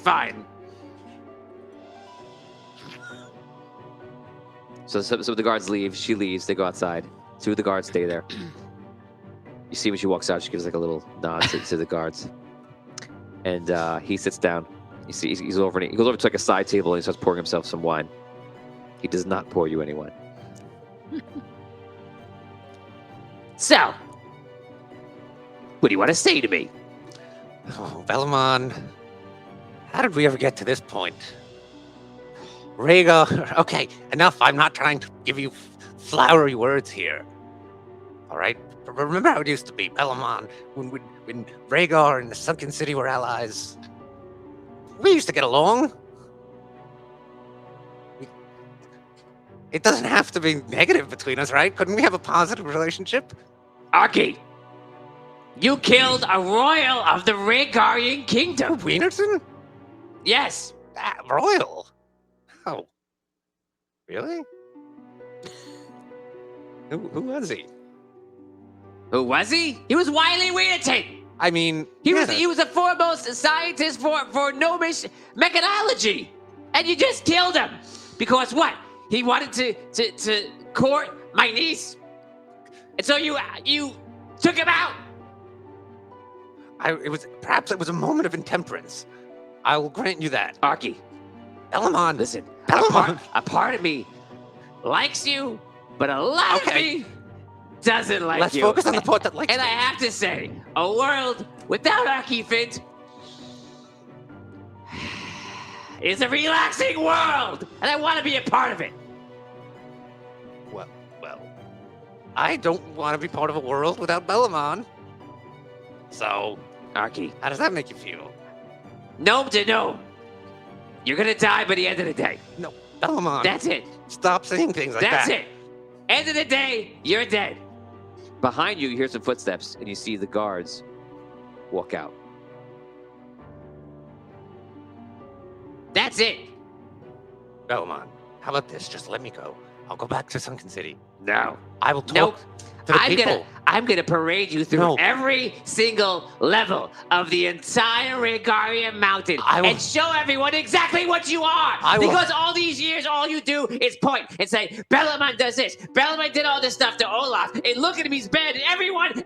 So the guards leave. She leaves. They go outside. Two of the guards stay there. You see when she walks out, she gives a little nod to the guards. And he sits down. You see, he goes over to a side table and he starts pouring himself some wine. He does not pour you any wine. So, what do you want to say to me? Oh, Bellaman, how did we ever get to this point? Rhaegar, okay, enough. I'm not trying to give you flowery words here. All right? Remember how it used to be, Bellaman, when Rhaegar and the Sunken City were allies. We used to get along. It doesn't have to be negative between us, right? Couldn't we have a positive relationship? Arky, you killed a royal of the Rhaegarian kingdom. Wienerton? Yes. Royal? Oh. Really? Who was he? Who was he? He was Wiley Wheaterton. I mean, He was the foremost scientist for gnomish mechanology, and you just killed him because what? He wanted to court my niece, and so you took him out. Perhaps it was a moment of intemperance. I will grant you that. Arky, Belamon, listen. Belamon. A part of me likes you, but a lot of me doesn't like Let's you. focus on the part that likes And me. I have to say, a world without Arky Fint is a relaxing world, and I want to be a part of it. Well, I don't want to be part of a world without Belamon. So, Arky, how does that make you feel? gnome to gnome. You're gonna die by the end of the day. No, Belamon. That's it. Stop saying things like That's that. it. End of the day, you're dead. Behind you, you hear some footsteps, and you see the guards walk out. That's it. Belamon, how about this? Just let me go. I'll go back to Sunken City. No. I will talk Nope. to the people. I'm gonna parade you through No. every single level of the entire Regarian Mountain I will- and show everyone exactly what you are. I will- Because all these years, all you do is point and say, Belamon does this. Belamon did all this stuff to Olaf. And look at him, he's bad. And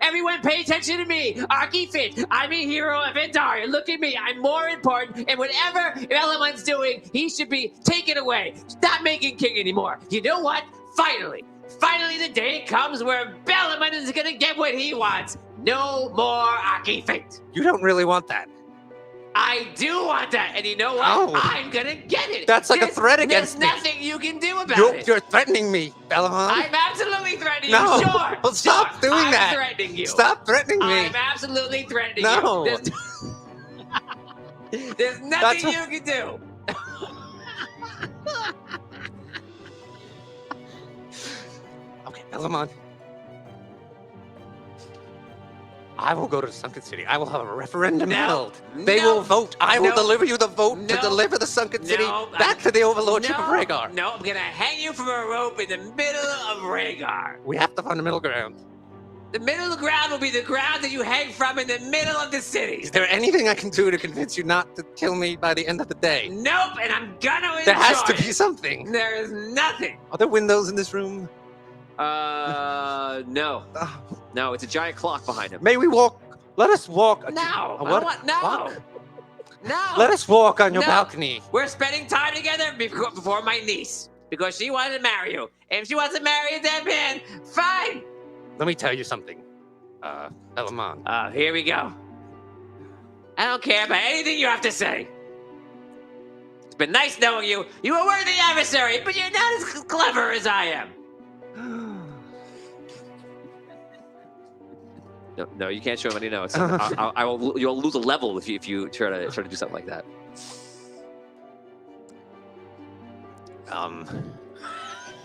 everyone pay attention to me. Arky Fit, I'm a hero of Endaria. Look at me, I'm more important. And whatever Belamon's doing, he should be taken away. Stop making king anymore. You know what? Finally, the day comes where Belamon is gonna get what he wants. No more Arky Fate. You don't really want that. I do want that, and you know what? Oh. I'm gonna get it. That's like a threat against me. There's nothing you can do about it. You're threatening me, Belamon. I'm absolutely threatening No. you. Sure. Well, stop sure. doing I'm that. threatening you. Stop threatening me. I'm absolutely threatening No. you. There's nothing you can do. Okay, Belamon. I will go to Sunken City. I will have a referendum No. held. They No. will vote. I will No. deliver you the vote to No. deliver the Sunken City No. back to the overlordship of Rhaegar. No, I'm gonna hang you from a rope in the middle of Rhaegar. We have to find a middle ground. The middle of the ground will be the ground that you hang from in the middle of the city. Is there anything I can do to convince you not to kill me by the end of the day? Nope, and I'm gonna enjoy There has to it. be something. There is nothing. Are there windows in this room? No. Oh, No, it's a giant clock behind him. may we walk? Let us walk. No, A I what? don't want, no. Walk? No. Let us walk on your No. balcony. We're spending time together before my niece. Because she wanted to marry you. And if she wants to marry a dead man, fine. Let me tell you something, Belamon. Here we go. I don't care about anything you have to say. It's been nice knowing you. You a worthy adversary, but you're not as clever as I am. No, you can't show him any notes. You'll lose a level if you try to do something like that.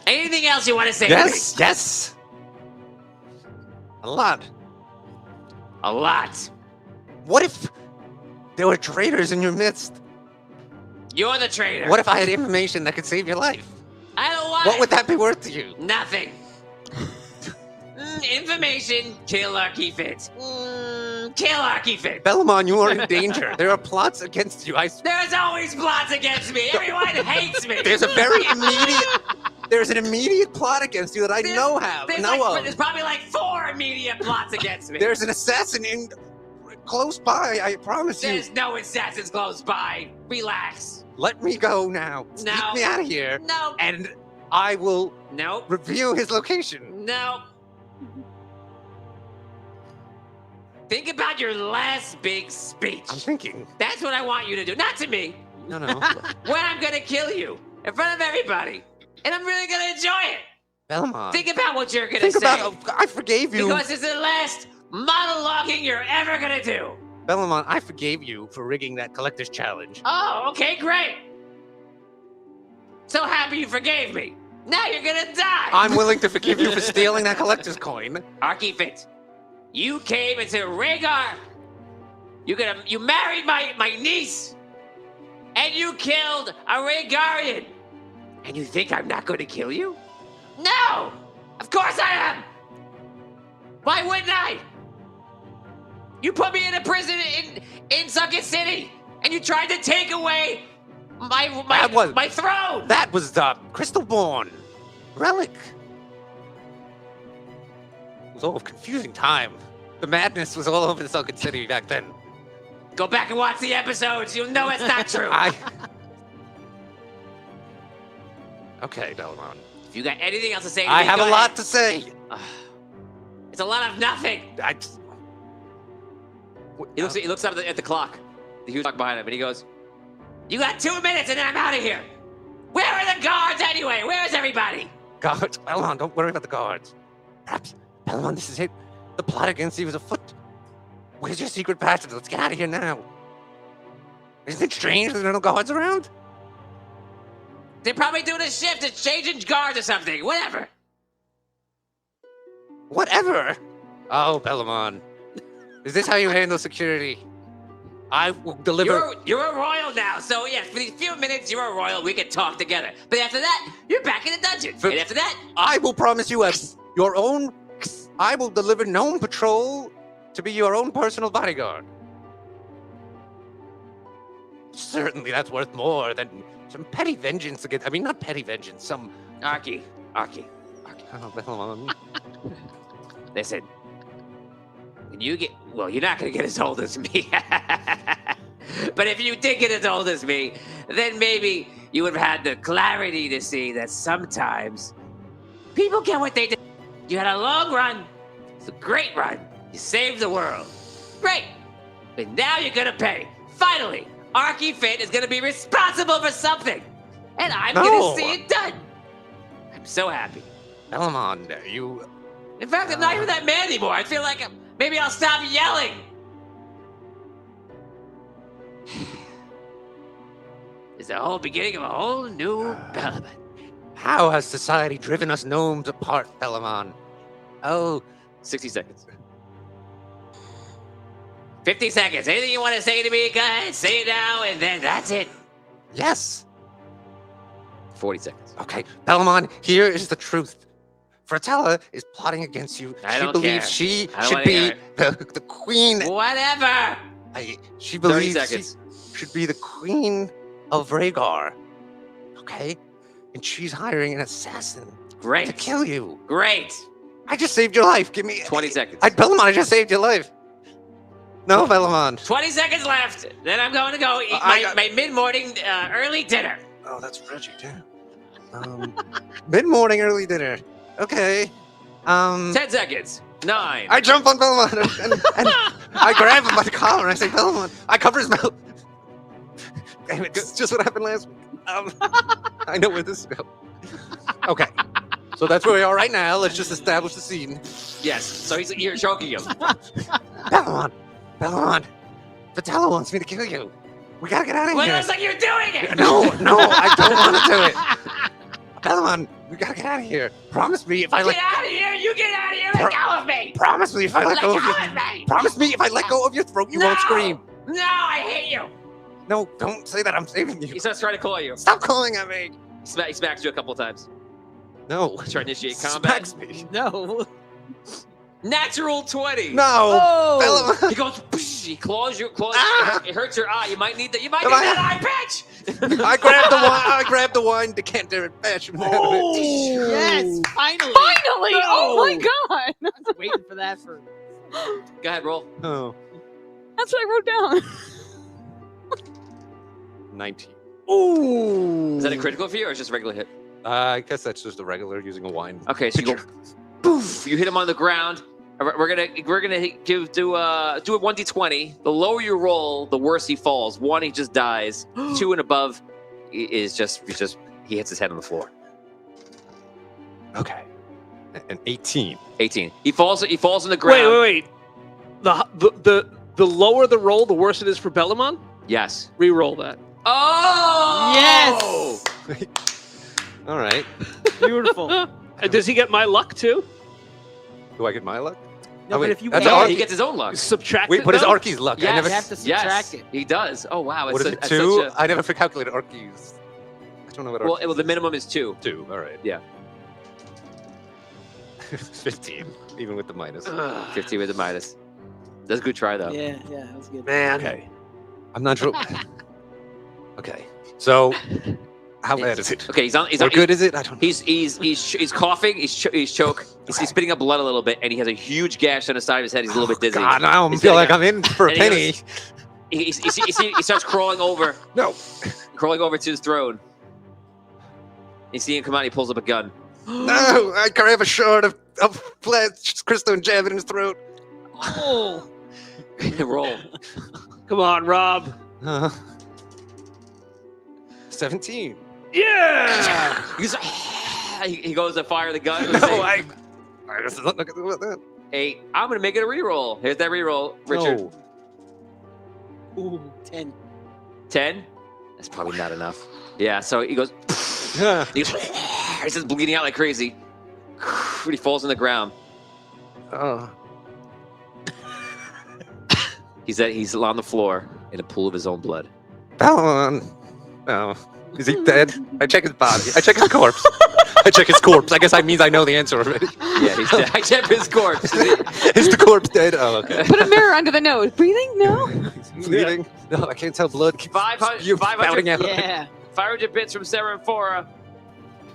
Anything else you want to say? Yes, yes. A lot. A lot. What if there were traitors in your midst? You're the traitor. What if I had information that could save your life? I don't want What it. would that be worth to you? Nothing. Information. Kill Arky Fit. Kill Arky Fit. Belamon, you are in danger. There are plots against you. There's always plots against me. Everyone hates me. There's an immediate plot against you that I There's know There's of. probably like 4 immediate plots against me. There's an assassin close by. I promise you. There's no assassins close by. Relax. Let me go now. No. Keep me out of here, No. and I will Nope. review his location. No. Think about your last big speech. I'm thinking. That's what I want you to do. Not to me. No. When I'm gonna kill you in front of everybody. And I'm really gonna enjoy it. Belamon. Think about what you're gonna Think say. about. I forgave you. Because it's the last monologuing you're ever gonna do. Belamon, I forgave you for rigging that collector's challenge. Oh, okay, great. So happy you forgave me. Now you're gonna die. I'm willing to forgive you for stealing that collector's coin. Arky Fit, you came into Rhaegar. You married my niece, and you killed a Rhaegarian. And you think I'm not going to kill you? No! Of course I am! Why wouldn't I? You put me in a prison in Sunken City, and you tried to take away my throne. That was the Crystalborn relic. It was all a confusing time. The madness was all over the Sunken City back then. Go back and watch the episodes. You'll know it's not true. Okay, Belmont. If you got anything else to say, I have a lot to say. It's a lot of nothing. He looks up at the clock. The huge clock behind him, and he goes, "You got 2 minutes, and then I'm out of here. Where are the guards anyway? Where is everybody?" Guards, Belmont, don't worry about the guards. Perhaps, Belmont, this is it. The plot against you is afoot. Where's your secret passage? Let's get out of here now. Isn't it strange that there are no guards around? They're probably doing a shift. It's changing guards or something. Whatever. Whatever. Oh, Belmont. Is this how you handle security? I will deliver. You're a royal now, so yeah, for these few minutes you're a royal. We can talk together. But after that, you're back in the dungeon. And after that, I will promise you as your own. I will deliver Gnome Patrol to be your own personal bodyguard. Certainly, that's worth more than some petty vengeance against. I mean, not petty vengeance. Some Arky. Oh, Belmont. Listen. When you get, well, you're not gonna get as old as me. But if you did get as old as me, then maybe you would have had the clarity to see that sometimes people get what they did. You had a long run. It's a great run. You saved the world. Great. But now you're gonna pay. Finally, Arky Fit is gonna be responsible for something. And I'm gonna see it done. I'm so happy. Belmont, you. In fact, I'm not even that mad anymore. I feel like maybe I'll stop yelling. It's the whole beginning of a whole new Belmont. How has society driven us gnomes apart, Belmont? Oh, 60 seconds. 50 seconds. Anything you want to say to me, guys? Say it now, and then that's it. yes. 40 seconds. Okay, Belmont, here is the truth. Fratella is plotting against you. I She don't believes care. she I don't should wanna be hear the queen. Whatever. She believes 30 she seconds. should be the queen of Rhaegar. Okay? And she's hiring an assassin to Great. kill you. Great. I just saved your life. Give me 20 seconds. Belmont, I just saved your life. No, Belmont. 20 seconds left. Then I'm going to go eat my mid-morning early dinner. Oh, that's Reggie, too. Mid-morning early dinner. Okay. 10 seconds. 9. I jump on Belmont and I grab him by the collar and I say, Belmont. I cover his mouth. Damn it, it's just what happened last week. I know where this is going. Okay. So that's where we are right now. Let's just establish the scene. Yes. So you're choking him. Belmont. Fratella wants me to kill you. We gotta get out of Well, it here. looks like you're doing it. No, I don't want to do it. Belmont, we gotta get out of here. Promise me if I Get out of here. You get out of here. Let go of me. Promise me if I let go of of me. Promise me if I let go of your throat, you won't scream. No, I hate you. No, don't say that. I'm saving you. He starts trying to call you. Stop calling at me. He smacks you a couple of times. No. Try to initiate combat. Smacks me. No. Natural 20. No. Oh. Belmont. He goes. He claws you. Ah! It hurts your eye. You might need that. You might Come need on. that eye patch. I grabbed the wine decanter and bashed him out of it. Yes, finally. Finally! No. Oh my god! I was waiting for that for. Go ahead, roll. Oh. That's what I wrote down. 19. Ooh. Is that a critical for you or is just a regular hit? I guess that's just a regular using a wine. Okay, so you go. Poof! You hit him on the ground. We're gonna do a 1d20. The lower you roll, the worse he falls. 1, he just dies. 2 and above is just he hits his head on the floor. Okay. An 18. 18. He falls on the ground. Wait. The lower the roll, the worse it is for Bellamon? Yes. Re-roll that. Oh! Yes! All right. Beautiful. And does he get my luck too? Do I get my luck? No, wait, but if you that's No, Arky. he gets his own luck. Subtract Wait, it what is now? Arky's luck? Yes. I never. You have to subtract it. He does. Oh wow! What is it? that's 2? such a- I never calculated Arky's. I don't know what Arky's. well, the minimum is 2. 2. All right. Yeah. 15, even with the minus. 50 with the minus. That's a good try, though. Yeah, that was good. Man. Okay. I'm not sure. Okay. So, how bad is it? Okay, How good is it? I don't know. He's coughing. He's choke. He's spitting up blood a little bit, and he has a huge gash on the side of his head. He's a little bit dizzy. God, now I He's feel getting like I'm in for a and penny. he starts crawling over No. to his throne. You see him come out. He pulls up a gun. No, I grab a shard of flesh, crystal, and jab it in his throat. Oh, Roll. Come on, Rob. 17. Yeah. He goes to fire the gun. No, I just look at that. 8. I'm gonna make it a reroll. Here's that reroll, Richard. No. ooh, 10. 10. That's probably not enough. Yeah. So he goes. Yeah. He's just bleeding out like crazy. He falls on the ground. Oh. He's on the floor in a pool of his own blood. Balon. No. Is he dead? I check his body. I check his corpse. I check his corpse. I guess that means I know the answer already. Yeah, he's dead. I checked his corpse. Is the corpse dead? Oh, okay. Put a mirror under the nose. Breathing? No. He's bleeding. No, I can't tell blood. keeps 500 spouting out. Yeah. 500 bits from Sarah and Fora.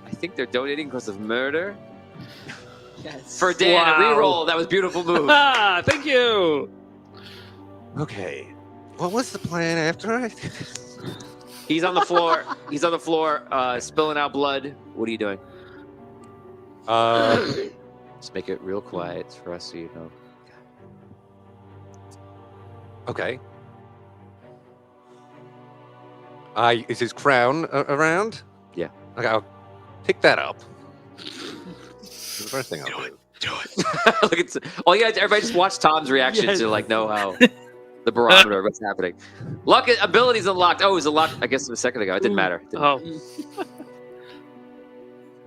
I think they're donating because of murder. Yes. For Dan, Wow. a reroll. That was a beautiful move. Ah, thank you. Okay. What was the plan after I did this? He's on the floor. Spilling out blood. What are you doing? Just make it real quiet for us so you know. Okay. Is his crown around? Yeah. Okay, I'll pick that up. It's the first thing I'll do. Look at everybody just watch Tom's reaction Yes. to like know how the barometer of what's happening. Luck abilities unlocked. Oh, it was unlocked. I guess it was a second ago. It didn't matter. Oh,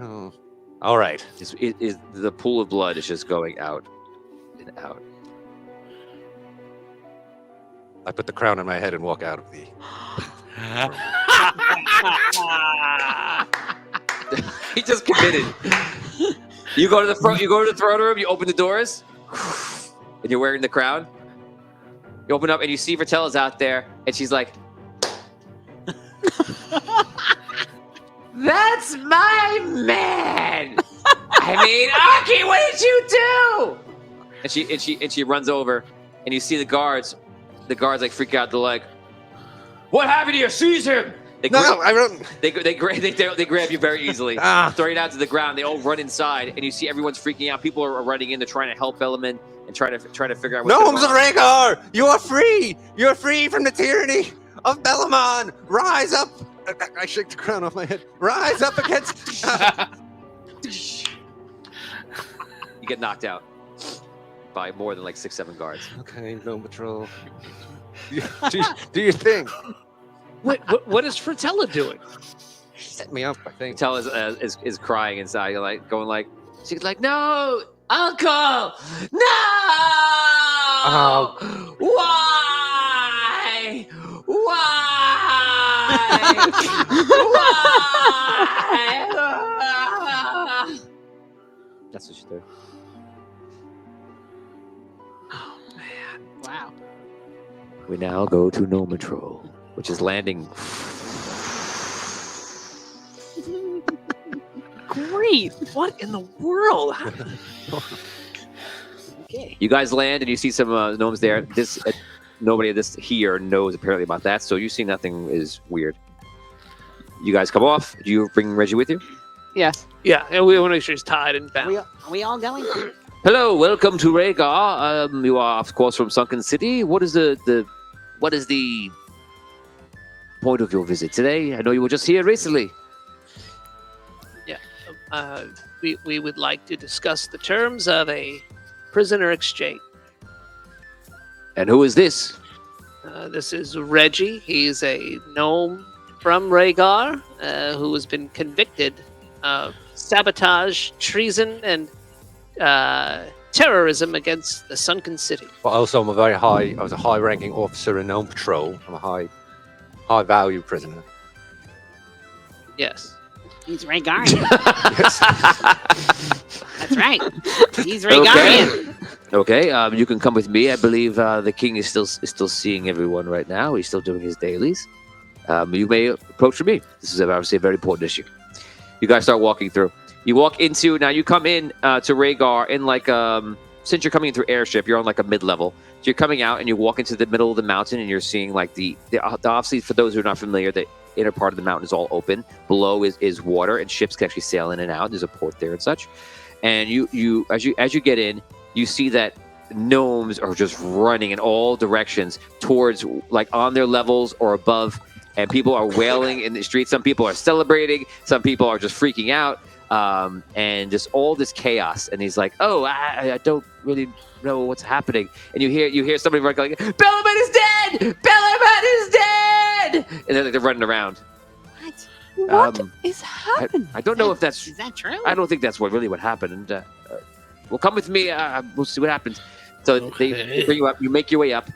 Oh. All right. The pool of blood is just going out and out. I put the crown on my head and walk out of the. He just committed. You go to the front. You go to the throne room. You open the doors, and you're wearing the crown. You open up and you see Vertella's out there, and she's like, "That's my man." I mean, Aki, what did you do? And she runs over, and you see the guards. The guards like freak out. They're like, "What happened here? Seize him!" They No, I don't. They grab you very easily, throw you down to the ground. They all run inside, and you see everyone's freaking out. People are running in. They're trying to help Bellman and try to figure out what's Gnomes of going on. Rhaegar, you are free. You are free from the tyranny of Bellamon. Rise up. I shake the crown off my head. Rise up against. You get knocked out by more than like 6-7 guards. Okay, Gnome Patrol. Do your thing. wait, what is Fratella doing? Set me up, I think. Tell is crying inside. You're like going like she's like, "No, Uncle, no! Why? Why? That's what she did. Wow. We now go to Nomatrol, which is landing. Great. What in the world? Okay. You guys land and you see some gnomes there. This nobody this here knows apparently about that, so you see nothing is weird. You guys come off. Do you bring Reggie with you? Yes. Yeah, and we want to make sure he's tied and bound. Are we all going? Hello, welcome to Rhaegar. You are of course from Sunken City. What is the point of your visit today? I know you were just here recently. We would like to discuss the terms of a prisoner exchange. And who is this? This is Reggie. He's a gnome from Rhaegar who has been convicted of sabotage, treason, and terrorism against the Sunken City. But also, I was a high-ranking officer in Gnome Patrol. I'm a high-value prisoner. Yes. He's Rhaegarian. Yes. That's right. He's Rhaegarian. Okay, you can come with me. I believe the king is still seeing everyone right now. He's still doing his dailies. You may approach me. This is obviously a very important issue. You guys start walking through. You walk into now. You come in to Rhaegar in like since you're coming in through airship, you're on like a mid-level. So you're coming out and you walk into the middle of the mountain and you're seeing like the obviously for those who are not familiar, the inner part of the mountain is all open. Below is water and ships can actually sail in and out. There's a port there and such. And you as you get in, you see that gnomes are just running in all directions towards like on their levels or above, and people are wailing in the streets. Some people are celebrating, some people are just freaking out, and just all this chaos. And he's like, "Oh, I don't really know what's happening." And you hear somebody like, "Bellarmine is dead! Bellarmine is dead!" And they're running around. What is happening? I don't know if that's. Is that true? I don't think that's what happened. And well, come with me. We'll see what happens. So they bring you up. You make your way up,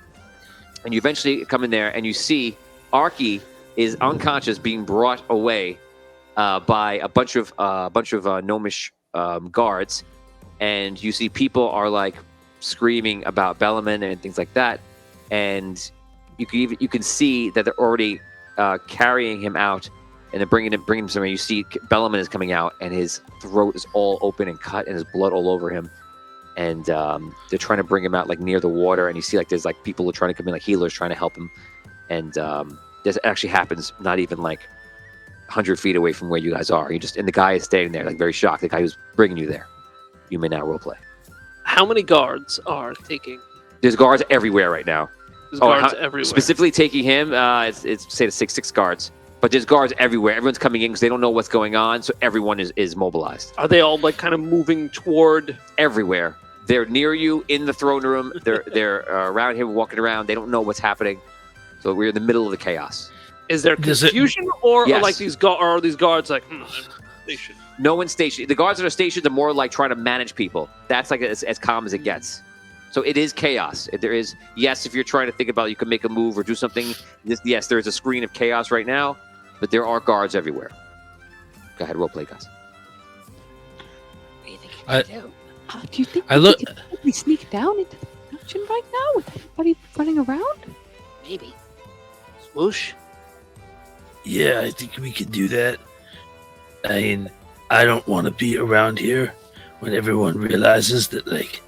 and you eventually come in there, and you see Arky is unconscious, being brought away by a bunch of gnomish guards, and you see people are like screaming about Bellarmine and things like that, and you can see that they're already carrying him out. And then bringing him somewhere, you see Bellarmine is coming out, and his throat is all open and cut, and there's blood all over him. And they're trying to bring him out like near the water, and you see like there's like people who are trying to come in, like healers trying to help him. And this actually happens not even like 100 feet away from where you guys are. And the guy is standing there, like very shocked. The guy who's bringing you there. You may now roleplay. How many guards are taking? There's guards everywhere right now. There's guards everywhere. Specifically taking him, it's say the six guards. But there's guards everywhere. Everyone's coming in because they don't know what's going on, so everyone is mobilized. Are they all like kind of moving toward everywhere? They're near you in the throne room. They're around here walking around. They don't know what's happening, so we're in the middle of the chaos. Is there confusion, or Yes. are like are these guards like they should? No one's stationed. The guards that are stationed are more like trying to manage people. That's like as calm as it gets. So it is chaos. There is if you're trying to think about you can make a move or do something. Yes, there is a screen of chaos right now. But there are guards everywhere. Go ahead, roleplay, guys. What do you think you can do? Do you think we could probably sneak down into the dungeon right now with everybody running around? Maybe. Swoosh. Yeah, I think we could do that. I mean, I don't want to be around here when everyone realizes that, like,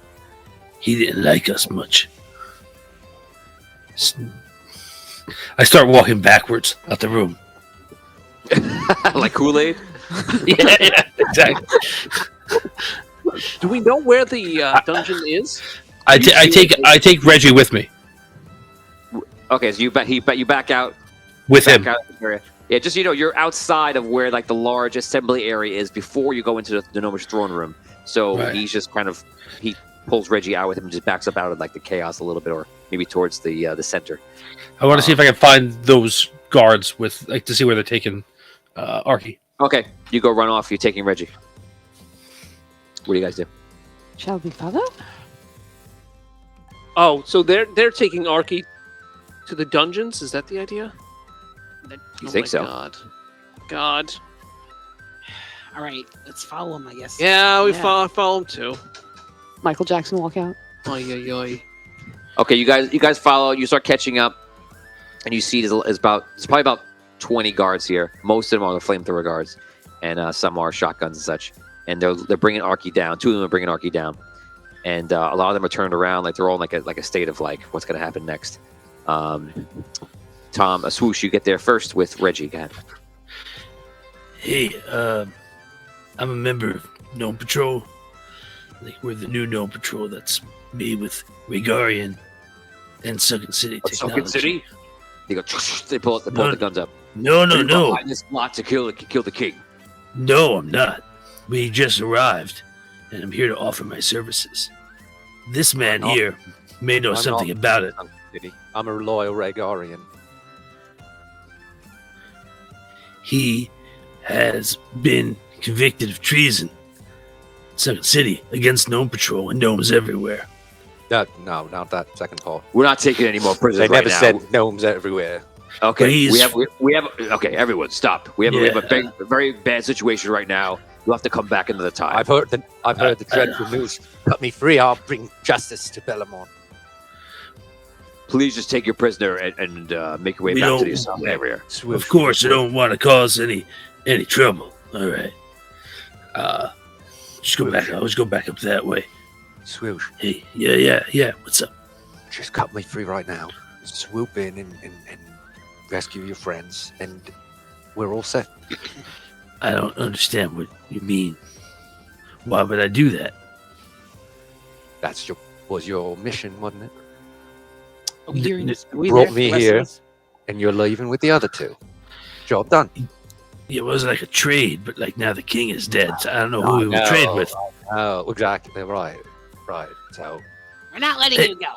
he didn't like us much. I start walking backwards out the room. Like Kool-Aid? yeah, exactly. Do we know where the dungeon is? I take Reggie with me. Okay, so you back out with him. Out of the area. Yeah, just you're outside of where like the large assembly area is before you go into the gnomish throne room. So he's just kind of he pulls Reggie out with him and just backs up out of like the chaos a little bit, or maybe towards the center. I want to see if I can find those guards with like to see where they're taking Arky. Okay, you go run off. You're taking Reggie. What do you guys do? Shall we follow? Oh, so they're taking Arky to the dungeons? Is that the idea? You think so? God. All right, let's follow him, I guess. Yeah, we follow him too. Michael Jackson walk out. Oy. Okay, you guys follow. You start catching up, and you see there's probably about 20 guards here. Most of them are the flamethrower guards, and some are shotguns and such. And they're bringing Arky down. 2 of them are bringing Arky down, and a lot of them are turned around like they're all in like a state of like what's going to happen next. Tom, Swoosh, you get there first with Reggie. Go ahead. Hey, I'm a member of Gnome Patrol. Like we're the new Gnome Patrol that's made with Rhaegarian and Sunken City technology. Sunken City? They go. They pull the guns up. No. Behind this plot to kill the king. No, I'm not. We just arrived, and I'm here to offer my services. This man here may know something about it. I'm a loyal Rhaegarian. He has been convicted of treason in Sunken City against Gnome Patrol and gnomes everywhere. No, not that second part. We're not taking any more prisoners. They never right said gnomes everywhere. Okay, we have. Okay, everyone, stop. We have a very bad situation right now. You'll have to come back another time. I've heard the dreadful news. Cut me free, I'll bring justice to Bellamont. Please just take your prisoner and make your way back to the assembly area. Of course, I don't want to cause any trouble. All right. Just go back. Let's go back up that way. Swoosh. Hey, yeah. What's up? Just cut me free right now. Swoop in and rescue your friends, and we're all set. I don't understand what you mean. Why would I do that? That's was your mission, wasn't it? We brought me here, and you're leaving with the other two. Job done. It wasn't like a trade, but like now the king is dead, so I don't know who we would trade with. Oh, exactly. Right. So we're not letting you go.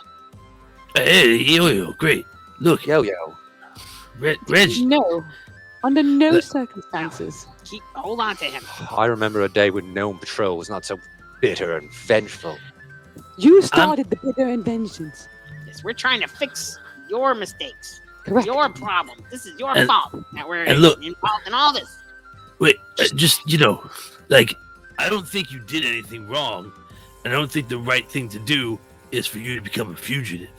Hey, yo, great. Look, yo. Reggie. No. Under no circumstances. Hold on to him. I remember a day when Gnome Patrol was not so bitter and vengeful. You started the bitter and vengeance. Yes, we're trying to fix your mistakes. Correct. Your problem. This is your fault that we're look, involved in all this. Wait, just, like, I don't think you did anything wrong, and I don't think the right thing to do is for you to become a fugitive.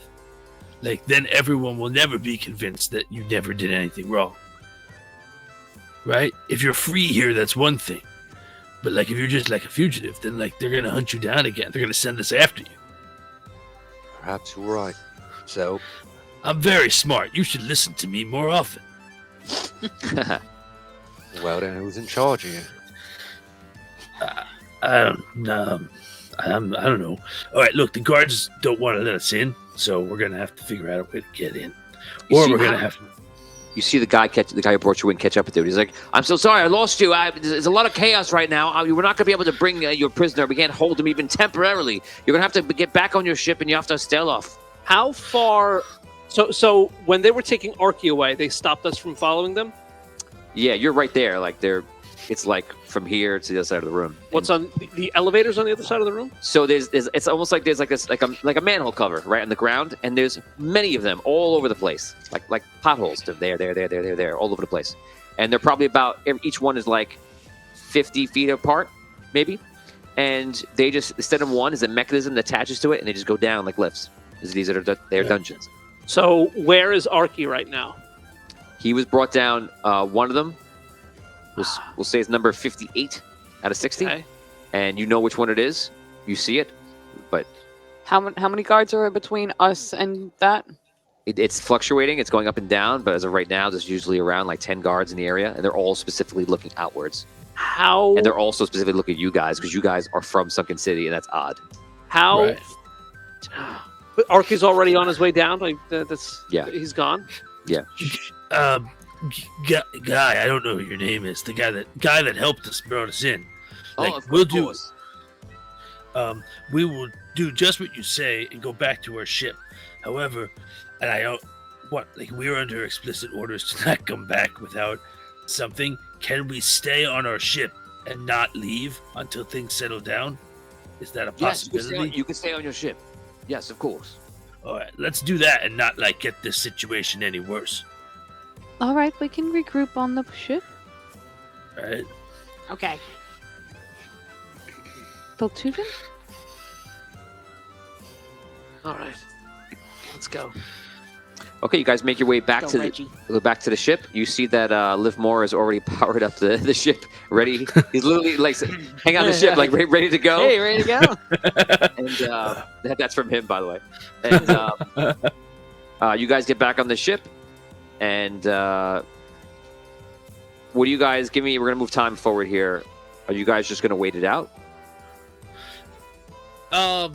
Like, then everyone will never be convinced that you never did anything wrong. Right? If you're free here, that's one thing. But, like, if you're just like a fugitive, then, like, they're going to hunt you down again. They're going to send us after you. Perhaps you're right. So, I'm very smart. You should listen to me more often. well, then who's in charge of you? I don't know. All right, look, the guards don't want to let us in, so we're going to have to figure out a way to get in. Or we're going to have to... You see the guy who brought you in catch up with you. He's like, I'm so sorry, I lost you. There's a lot of chaos right now. We're not going to be able to bring your prisoner. We can't hold him even temporarily. You're going to have to get back on your ship, and you have to sail off. How far... So when they were taking Arky away, they stopped us from following them? Yeah, you're right there. Like, it's like from here to the other side of the room. What's on the elevators on the other side of the room? So it's almost like there's like a manhole cover right on the ground, and there's many of them all over the place, like potholes. There, all over the place, and they're probably about each one is like 50 feet apart, maybe, and they just instead of one is a mechanism that attaches to it, and they just go down like lifts. These are their dungeons. So where is Arky right now? He was brought down. One of them. We'll say it's number 58 out of 60, okay. And you know which one it is. You see it, but How many guards are between us and that? it's fluctuating. It's going up and down, but as of right now, there's usually around like 10 guards in the area, and they're all specifically looking outwards. How? And they're also specifically looking at you guys because you guys are from Sunken City, and that's odd. How? Right. But Arky's already on his way down. Like that's he's gone. Yeah. Guy, I don't know who your name is. The guy that helped us, brought us in. Like, of we'll course. We will do just what you say and go back to our ship. However, and I don't. We're under explicit orders to not come back without something. Can we stay on our ship and not leave until things settle down? Is that a possibility? Yes, you can stay on your ship. Yes, of course. All right, let's do that and not get this situation any worse. All right, we can regroup on the ship. All right. Okay. Beltuven? All right. Let's go. Okay, you guys make your way back Go, to Reggie. the ship. You see that Liv Moore has already powered up the ship, ready. He's literally like hang on the ship, like ready to go. Hey, ready to go? And that's from him, by the way. And you guys get back on the ship, and what do you guys give me? We're gonna move time forward here. Are you guys just gonna wait it out? I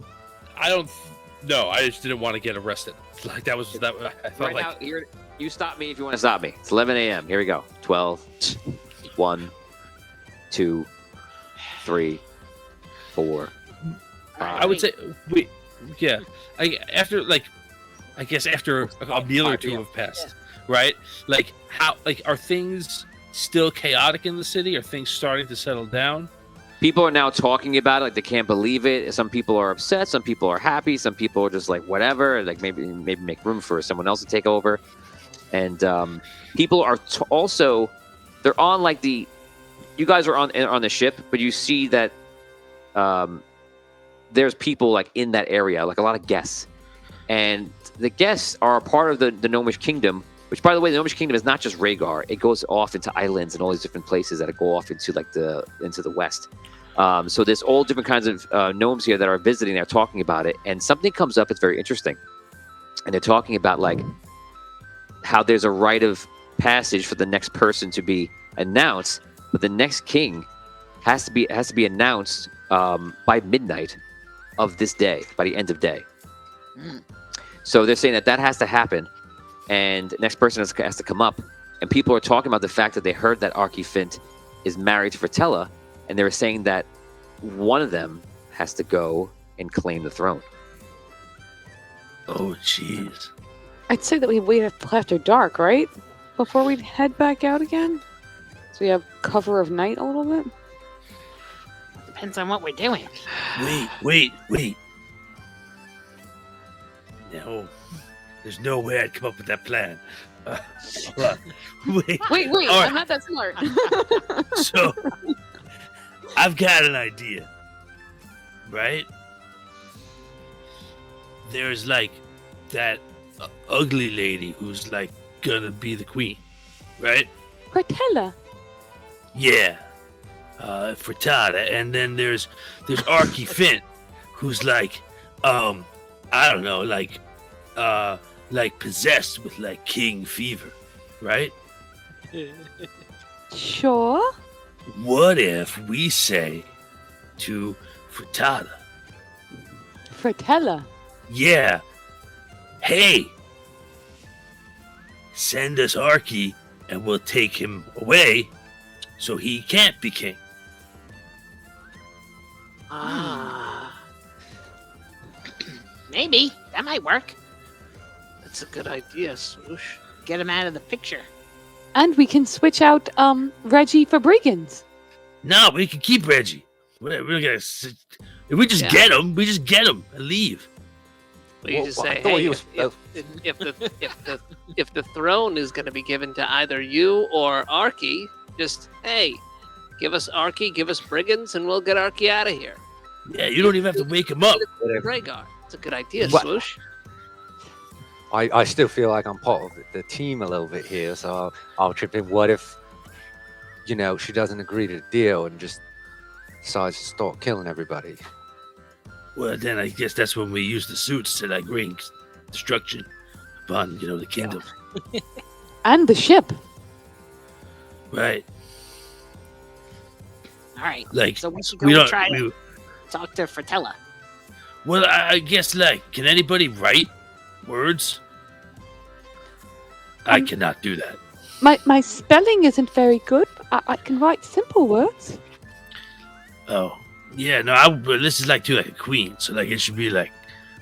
don't. No, I just didn't want to get arrested. Like that was that. I felt Right like now, you stop me if you want to stop me. It's 11 a.m. Here we go. 12, 1, 2, 3, 4, 5. I would say we. Yeah, after a meal or two have passed, right? Like how are things still chaotic in the city? Are things starting to settle down? People are now talking about it, like they can't believe it. Some people are upset, some people are happy, some people are just like whatever, like maybe make room for someone else to take over. And people are also they're on like the you guys are on the ship, but you see that there's people like in that area, like a lot of guests, and the guests are a part of the Gnomish Kingdom. Which, by the way, the Gnomish Kingdom is not just Rhaegar; it goes off into islands and all these different places that go off into like into the west. So there's all different kinds of gnomes here that are visiting. They're talking about it, and something comes up. It's very interesting, and they're talking about like how there's a rite of passage for the next person to be announced, but the next king has to be announced by midnight of this day, by the end of day. So they're saying that has to happen, and the next person has to come up. And people are talking about the fact that they heard that Archie Fint is married to Fertella, and they were saying that one of them has to go and claim the throne. Oh, jeez. I'd say that we wait until after dark, right? Before we head back out again? So we have cover of night a little bit? Depends on what we're doing. Wait. No, there's no way I'd come up with that plan. Wait. Wait, All right. I'm not that smart. So, I've got an idea, right? There's like that ugly lady who's like gonna be the queen, right? Fertella. Yeah, frittata, and then there's Archie Fint, who's like, I don't know, like possessed with like king fever, right? Sure. What if we say to frittata, Fertella. yeah, hey, send us Archie and we'll take him away so he can't be king. Maybe. That might work. That's a good idea, Swoosh. Get him out of the picture. And we can switch out Reggie for Brigands. No, we can keep Reggie. We're gonna, if we just get him, we just get him and leave. Well, you just say, I thought hey, he was- if the throne is going to be given to either you or Archie, just hey, give us Archie, give us Brigands, and we'll get Archie out of here. Yeah, you don't even have to wake him up. Rhaegar. It's a good idea, What? Swoosh. I still feel like I'm part of the team a little bit here, so I'll chip in. What if, she doesn't agree to the deal and just decides to start killing everybody? Well, then I guess that's when we use the suits to like bring destruction upon, the kingdom. And the ship. Right. All right. Like, So we should we go don't. try to talk to Fertella. Well, I guess like, can anybody write words? I cannot do that. My spelling isn't very good. I can write simple words. Oh, yeah. No, but this is like a queen, so like it should be like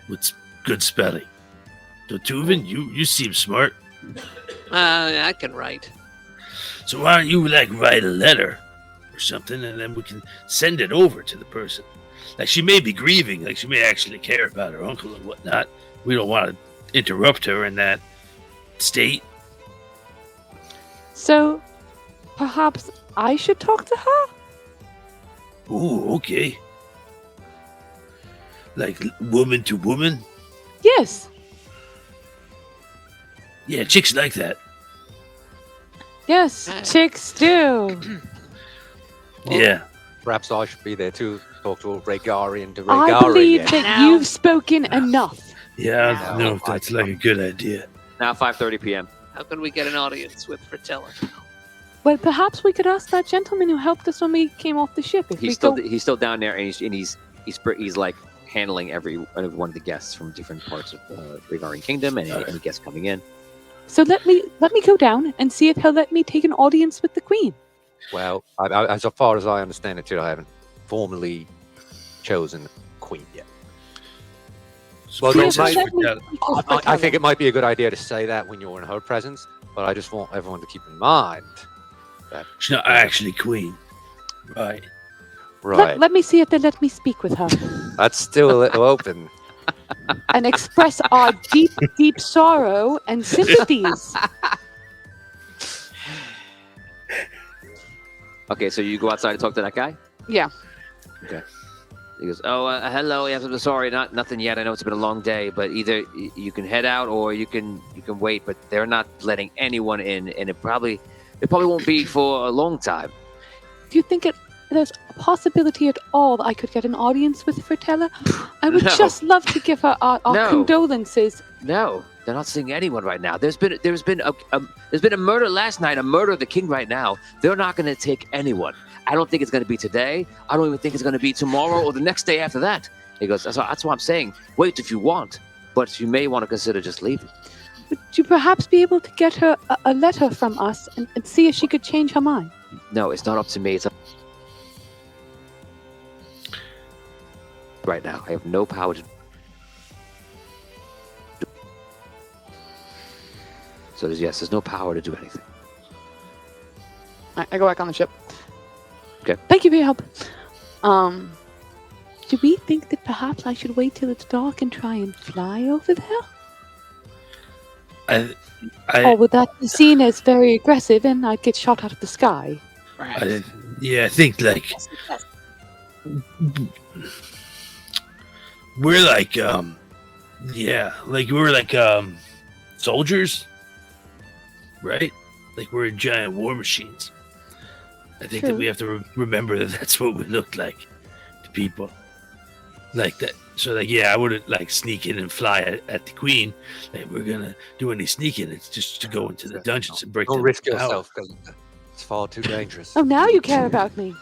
with good spelling. So Tuvin, you seem smart. I can write. So why don't you like write a letter or something, and then we can send it over to the person. Like she may be grieving, like she may actually care about her uncle and whatnot. We don't want to interrupt her in that state. So perhaps I should talk to her? Ooh, okay. Like woman to woman? Yes. Yeah, chicks like that. Yes, chicks do. Well, Yeah. Perhaps I should be there too. Talk to a Rhaegarian to I Rhaegarian. believe that Now- you've spoken enough. Yeah, I No, don't know if that's like a good idea. Now 5:30 p.m. How can we get an audience with Fertella? Well, perhaps we could ask that gentleman who helped us when we came off the ship. If He's still down there, and he's like handling every one of the guests from different parts of Rhaegar Kingdom, and any guests coming in. So let me go down and see if he'll let me take an audience with the queen. Well, as far as I understand it, too, I haven't formally chosen the queen yet. So Well, Princess don't let me Fertella- speak with I Fertella. think it might be a good idea to say that when you're in her presence, but I just want everyone to keep in mind that. she's not actually queen. Right. Right. Let me see if they let me speak with her That's still a little open. and express our deep, deep sorrow and sympathies. Okay, so you go outside and talk to that guy? Yeah. Okay. He goes, "Oh, hello. Yes, I'm sorry, nothing yet. I know it's been a long day, but either you can head out or you can wait. But they're not letting anyone in, and it probably won't be for a long time." Do you think there's a possibility at all that I could get an audience with Fertella? I would No. just love to give her our No. condolences. No, they're not seeing anyone right now. There's been a murder last night, a murder of the king right now. They're not going to take anyone. I don't think it's going to be today. I don't even think it's going to be tomorrow or the next day after that. He goes, that's what I'm saying. Wait if you want, but you may want to consider just leaving. Would you perhaps be able to get her a letter from us and see if she could change her mind? No, it's not up to me. It's up right now. I have no power to. So there's no power to do anything. I go back on the ship. Okay. Thank you for your help. Do we think that perhaps I should wait till it's dark and try and fly over there? Or would that be seen as very aggressive and I'd get shot out of the sky? I think like we're like soldiers, right? Like we're giant war machines. I think that we have to remember that that's what we look like to people. Like that. So like, yeah, I wouldn't like sneak in and fly at the queen. Like we're gonna do any sneaking. It's just to go into the dungeons and break. Don't them risk out. yourself. It's far too dangerous. Oh, now you care about me.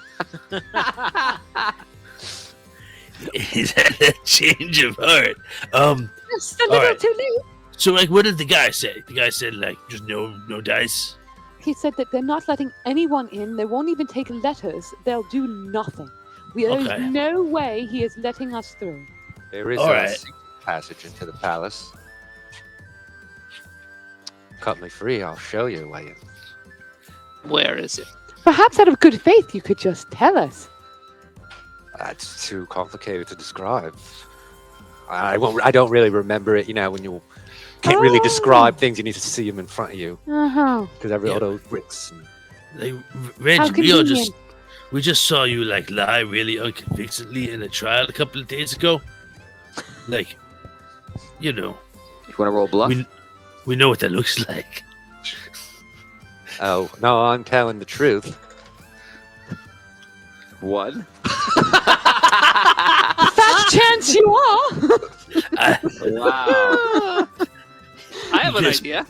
Is that a change of heart? Just a little right. too late. So like, what did the guy say? The guy said like, just no dice. He said that they're not letting anyone in. They won't even take letters. They'll do nothing. There's Okay. no way he is letting us through. There is All a right. secret passage into the palace. Cut me free, I'll show you a way in. Where is it? Perhaps out of good faith, you could just tell us. That's too complicated to describe. I don't really remember it. You know, when you can't really describe things, you need to see them in front of you Uh-huh. because all those bricks. And... Like How Reggie, convenient. we just saw you like lie really unconvincingly in a trial a couple of days ago. Like, you know, You want to roll bluff? we know what that looks like. Oh no, I'm telling the truth. What? Fat chance you are. Wow. I have an Yes. idea.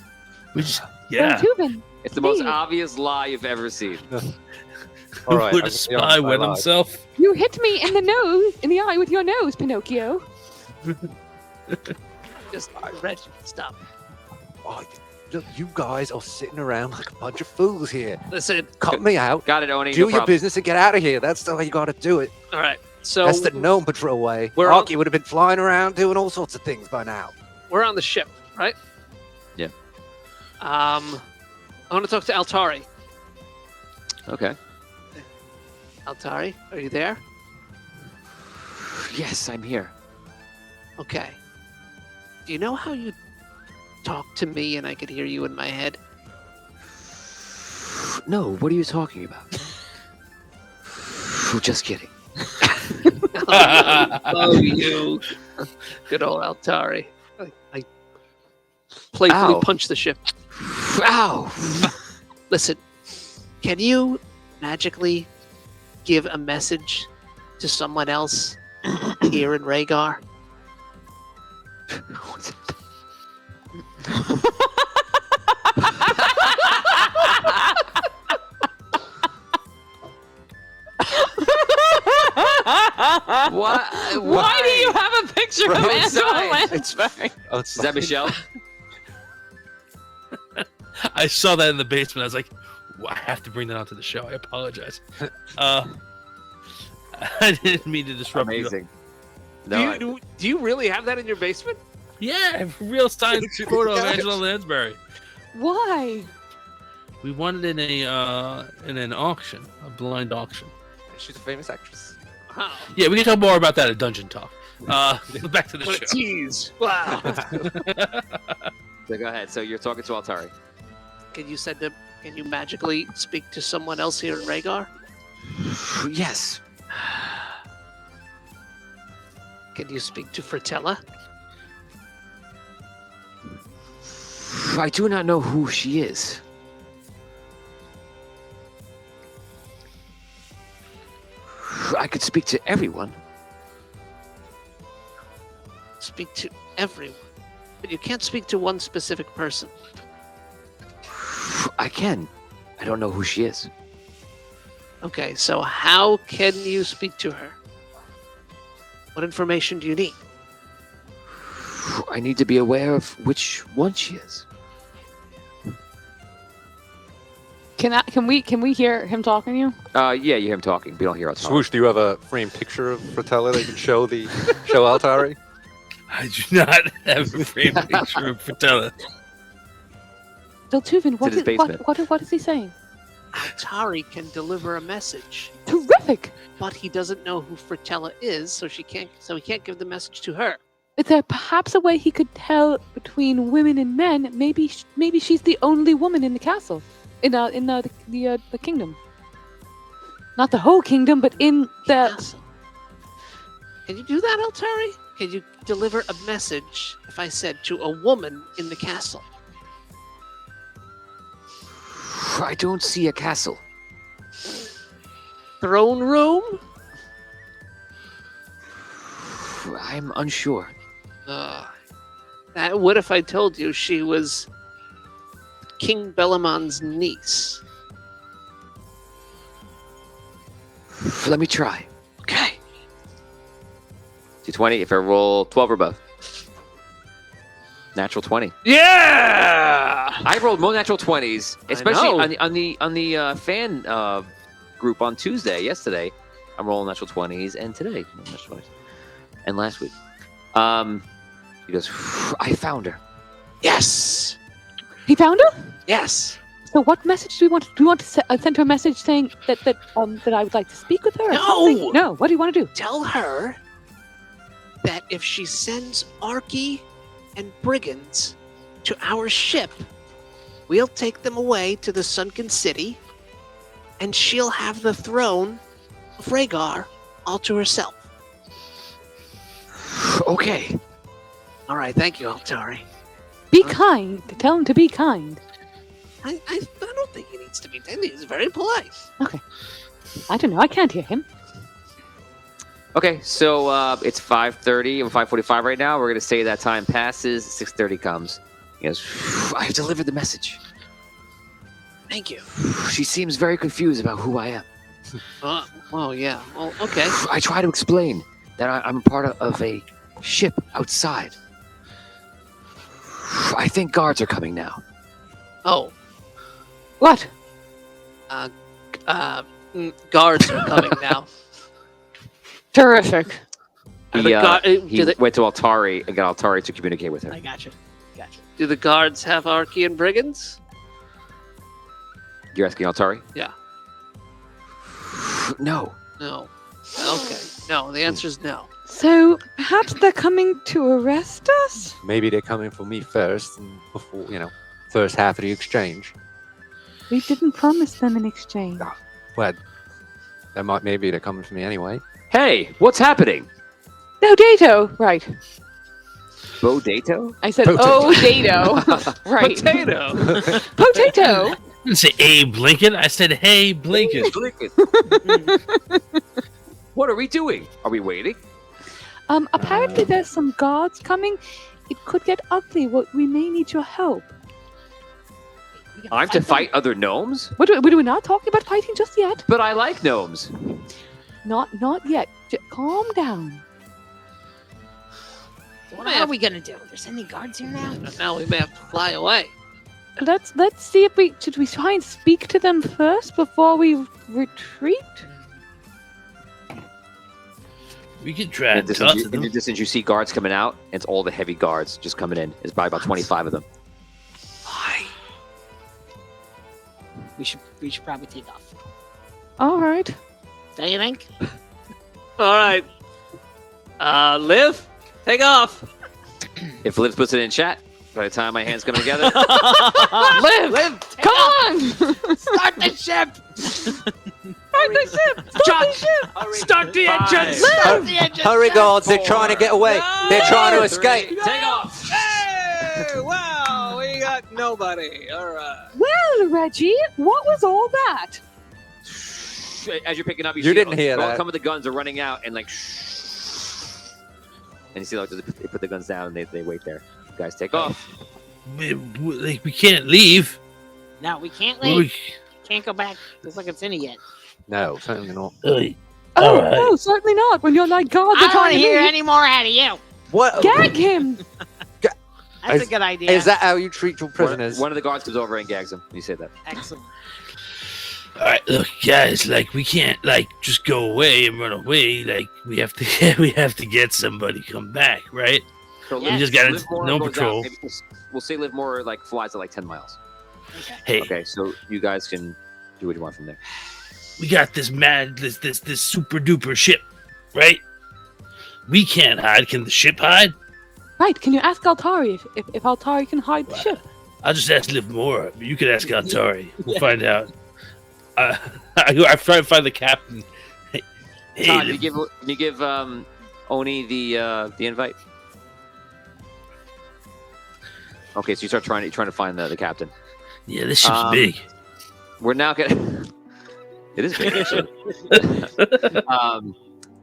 We just, Well, yeah. Tubin, It's the most Steve. obvious lie you've ever seen. All right, Would I'm a gonna be spy honest, I wet lied. himself? you hit me in the eye with your nose, Pinocchio. Just Reggie, stop. Oh, look, you guys are sitting around like a bunch of fools here. Listen. Cut me out. Got it, Oni. Do no your problem. business and get out of here. That's the way you got to do it. All right. So That's the gnome patrol way. we're on- Arky would have been flying around doing all sorts of things by now. we're on the ship, right? Yeah. I want to talk to Altari. Okay. Altari, are you there? Yes, I'm here. Okay. Do you know how you talk to me and I could hear you in my head? No, what are you talking about? Just kidding. Oh, you. Good old Altari. I playfully Ow. punched the ship. Ow! Listen, can you magically give a message to someone else here in Rhaegar? What? Why do you have a picture of Right Angela side. Lansbury? Oh, Is that Michelle? I saw that in the basement. I was like, I have to bring that onto the show. I apologize. I didn't mean to disrupt Amazing. Do you really have that in your basement? you. Yeah, I have a real signed photo of Angela Lansbury. Why? We won it in an auction, a blind auction. She's a famous actress. Wow. Yeah, we can talk more about that at Dungeon Talk. Back to the What a show. tease. Wow. So go ahead. So you're talking to Altari. Can you magically speak to someone else here in Rhaegar? Yes. Can you speak to Fratella? I do not know who she is. I could speak to everyone. Speak to everyone. But you can't speak to one specific person. I can. I don't know who she is. Okay, so how can you speak to her? What information do you need? I need to be aware of which one she is. Can we hear him talking to you? Yeah, you hear him talking. We don't hear us. Swoosh, do you have a framed picture of Fratella that you can show Altari? I do not have a frame picture of Fratella. Deltuvin, in his basement. what is he saying? Altari can deliver a message, Terrific! but he doesn't know who Fratella is, so he can't give the message to her. Is there perhaps a way he could tell between women and men? Maybe she's the only woman in the castle, in the kingdom. Not the whole kingdom, but in the. Castle. Can you do that, Altari? Can you deliver a message, if I said, to a woman in the castle? I don't see a castle. Throne room? I'm unsure. What if I told you she was King Bellamon's niece? Let me try. Okay. D20 if I roll 12 or above. Natural 20. Yeah! I rolled more natural 20s, I especially know. on the fan group on yesterday. I'm rolling natural 20s, and today natural 20s, and last week. He goes, I found her. Yes! He found her. Yes! So what message do we want? Do we want to send her a message saying that I would like to speak with her? Or No! something? No. What do you want to do? Tell her that if she sends Arky and brigands to our ship, we'll take them away to the sunken city, and she'll have the throne of Rhaegar all to herself. Okay. All right, thank you, Altari. Be kind. Tell him to be kind. I don't think he needs to be. He's very polite. I don't know. I can't hear him. Okay, so it's 5:30 or 5:45 right now. We're gonna say that time passes. 6:30 comes. He goes, I've delivered the message. Thank you. She seems very confused about who I am. Oh, yeah. Well, okay. I try to explain that I'm part of a ship outside. I think guards are coming now. Oh, What? guards are coming now. Terrific. He, do the- went to Altari and got Altari to communicate with her. I gotcha. Do the guards have Arky and brigands? You're asking Altari? Yeah. No. No. Okay. No, the answer is no. So perhaps they're coming to arrest us? Maybe they're coming for me first, and before first half of the exchange. We didn't promise them an exchange. Well, maybe they're coming for me anyway. Hey, what's happening? No, Dato. Right. Bodato? I said, Potato. oh, Dato. Right. Potato. Potato. I didn't say Abe Lincoln. I said, hey, Blinken. What are we doing? Are we waiting? Apparently there's some guards coming. It could get ugly. We may need your help. I'm to fight other gnomes? We're not talking about fighting just yet. But I like gnomes. Not yet. Calm down. What are we gonna do? They're sending guards here now. Now we may have to fly away. Let's see if should we try and speak to them first before we retreat? We could try In and the talk to distance, in them. the distance, you see guards coming out, and it's all the heavy guards just coming in. It's probably about 25 of them. Why? We should probably take off. All right. Don't you think? All right. Liv, take off. If Liv puts it in chat, by the time my hands come together, Liv, come on! Start the ship. the ship! Start the ship! Start the engines! Start the engine. Hurry, guards! They're trying to get away. They're trying to escape. Take off. Hey, wow, we got nobody. All right. Well, Reggie, what was all that? As you're picking up, You see didn't hear that. Some of the guns are running out and like, and you see like they put the guns down and they wait there. You guys take off. We can't leave. No, we can't We- leave. Can't go back. Looks like it's in it yet. No, certainly not. Hey, Oh, all right. no, certainly not. When you're like, God, I they're don't want trying to to hear leave. any more out of you. What Gag him! That's a good idea. is that? How you treat your prisoners? One of the guards comes over and gags him. You say that. Excellent. All right, look, guys. Like, we can't like just go away and run away. Like, we have to we have to get somebody come back, right? So Yeah. We just got Livermore no goes out. patrol. Maybe we'll say Livermore like flies at like 10 miles. Hey, Okay, so you guys can do what you want from there. we got this super duper ship, right? We can't hide. Can the ship hide? Right, can you ask Altari if Altari can hide the ship? I'll just ask Livermore. You could ask Altari. We'll find out. I try to find the captain. Hey, Todd, Liv- can you give Oni the invite? Okay, so you start trying to find the captain. yeah, this ship's big. We're now gonna. It is big, actually.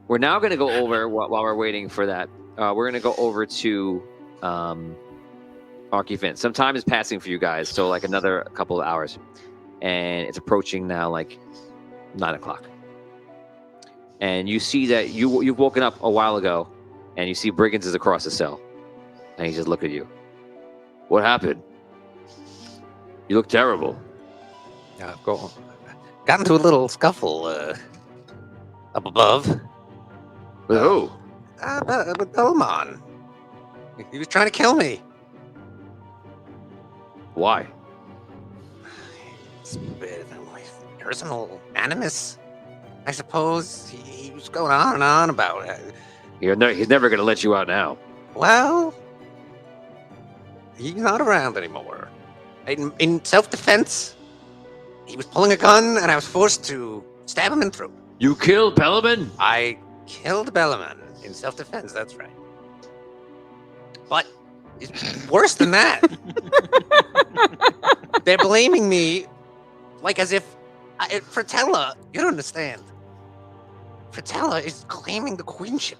We're now gonna go over while we're waiting for that. We're gonna go over to Archivint. Some time is passing for you guys, so like another couple of hours, and it's approaching now like 9 o'clock. And you see that you've woken up a while ago, and you see Brigands is across the cell, and he just look at you. What happened? You look terrible. Yeah, got into a little scuffle up above. With who? With Belmont. He was trying to kill me. Why? It's a bit of my personal animus, I suppose. He was going on and on about it. He's never gonna let you out now. Well, he's not around anymore. In self-defense, he was pulling a gun, and I was forced to stab him in the throat. You killed Peliman? I killed Bellaman in self-defense, that's right. But it's worse than that. They're blaming me like as if Fratella, you don't understand. Fratella is claiming the queenship.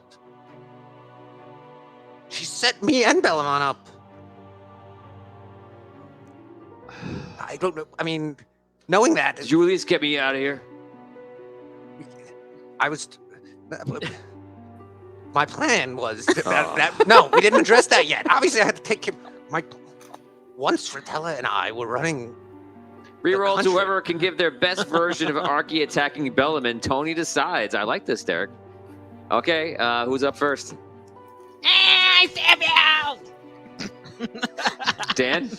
She set me and Bellaman up. I don't know. I mean, knowing that, Did you at least get me out of here? I was. My plan was no, we didn't address that yet. Obviously, I had to take him. Once Fratella and I were running. Reroll to country. whoever can give their best version of Archie attacking Bellaman. Tony decides. I like this, Derek. Okay, who's up first? I stab you! Dan?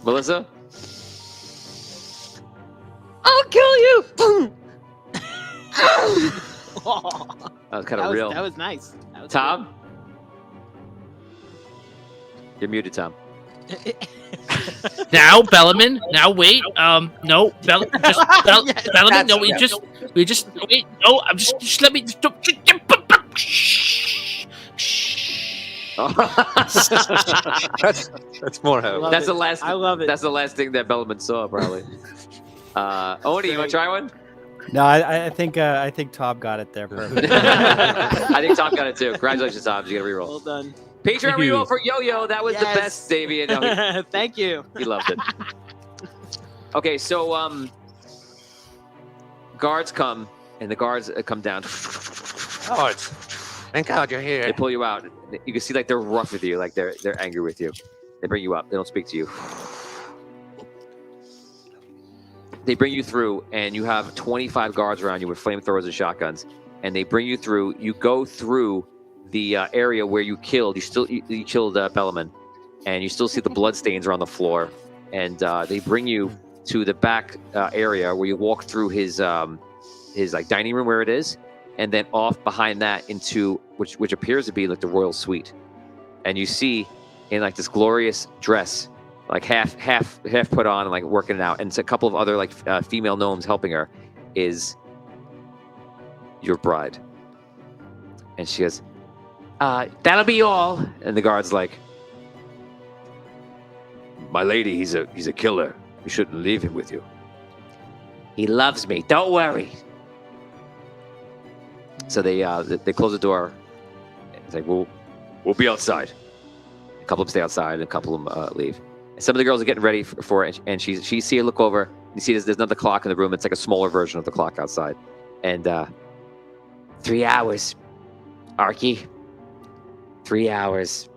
Melissa? I'll kill you! That was kind of real. That was nice. That was Tom? You're muted, Tom. Now, Bellaman. Now, wait. No, Bellaman. Yes, Bellaman. No, that's- we just wait. No, I'm just let me. That's more hope. Love That's it. the last. I love it. That's the last thing that Bellaman saw, probably. Oni, you want to try one? No, I think Tom got it there perfect. I think Tom got it too. Congratulations, Tom. You got a reroll. Well done. Patreon Thank you. reroll for Yo-Yo. That was the Yes. best, Davey. No, Thank you. he loved it. Okay, so guards come, and the guards come down. God, thank God you're They here. pull you out. You can see like they're rough with you, like they're angry with you. They bring you up. They don't speak to you. They bring you through, and you have 25 guards around you with flamethrowers and shotguns. And they bring you through. You go through the area where you killed. You killed Bellaman, and you still see the blood stains around the floor. And they bring you to the back area where you walk through his like dining room where it is, and then off behind that into which appears to be like the royal suite. And you see in like this glorious dress like half put on and like working it out, and it's a couple of other like female gnomes helping her, is your bride. And she goes, that'll be all. And the guard's like, my lady, he's a killer. You shouldn't leave him with you. He loves me. Don't worry. So they close the door. It's like, we'll be outside. A couple of them stay outside, and a couple of them leave. And some of the girls are getting ready for it, and she see her look over. You see there's another clock in the room. It's like a smaller version of the clock outside. And 3 hours, Arky. 3 hours,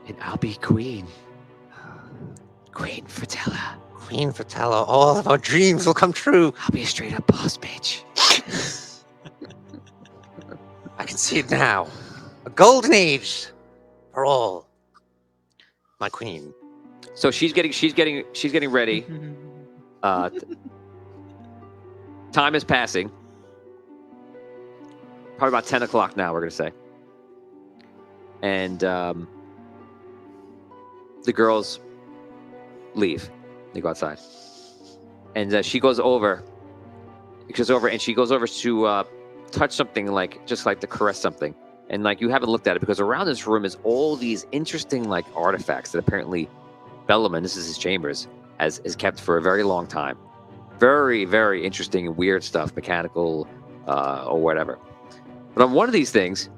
and I'll be queen. Queen Fratella. Queen Fratella, all of our dreams will come true. I'll be a straight up boss bitch. I can see it now. A golden age for all. My queen. So she's getting ready. Time is passing. Probably about 10 o'clock now, we're gonna say. And the girls leave. They go outside. And she goes over. And she goes over to touch something, like just like to caress something. And like you haven't looked at it, because around this room is all these interesting like artifacts that apparently Bellaman, this is his chambers, has kept for a very long time. Very, very interesting and weird stuff, mechanical or whatever. But on one of these things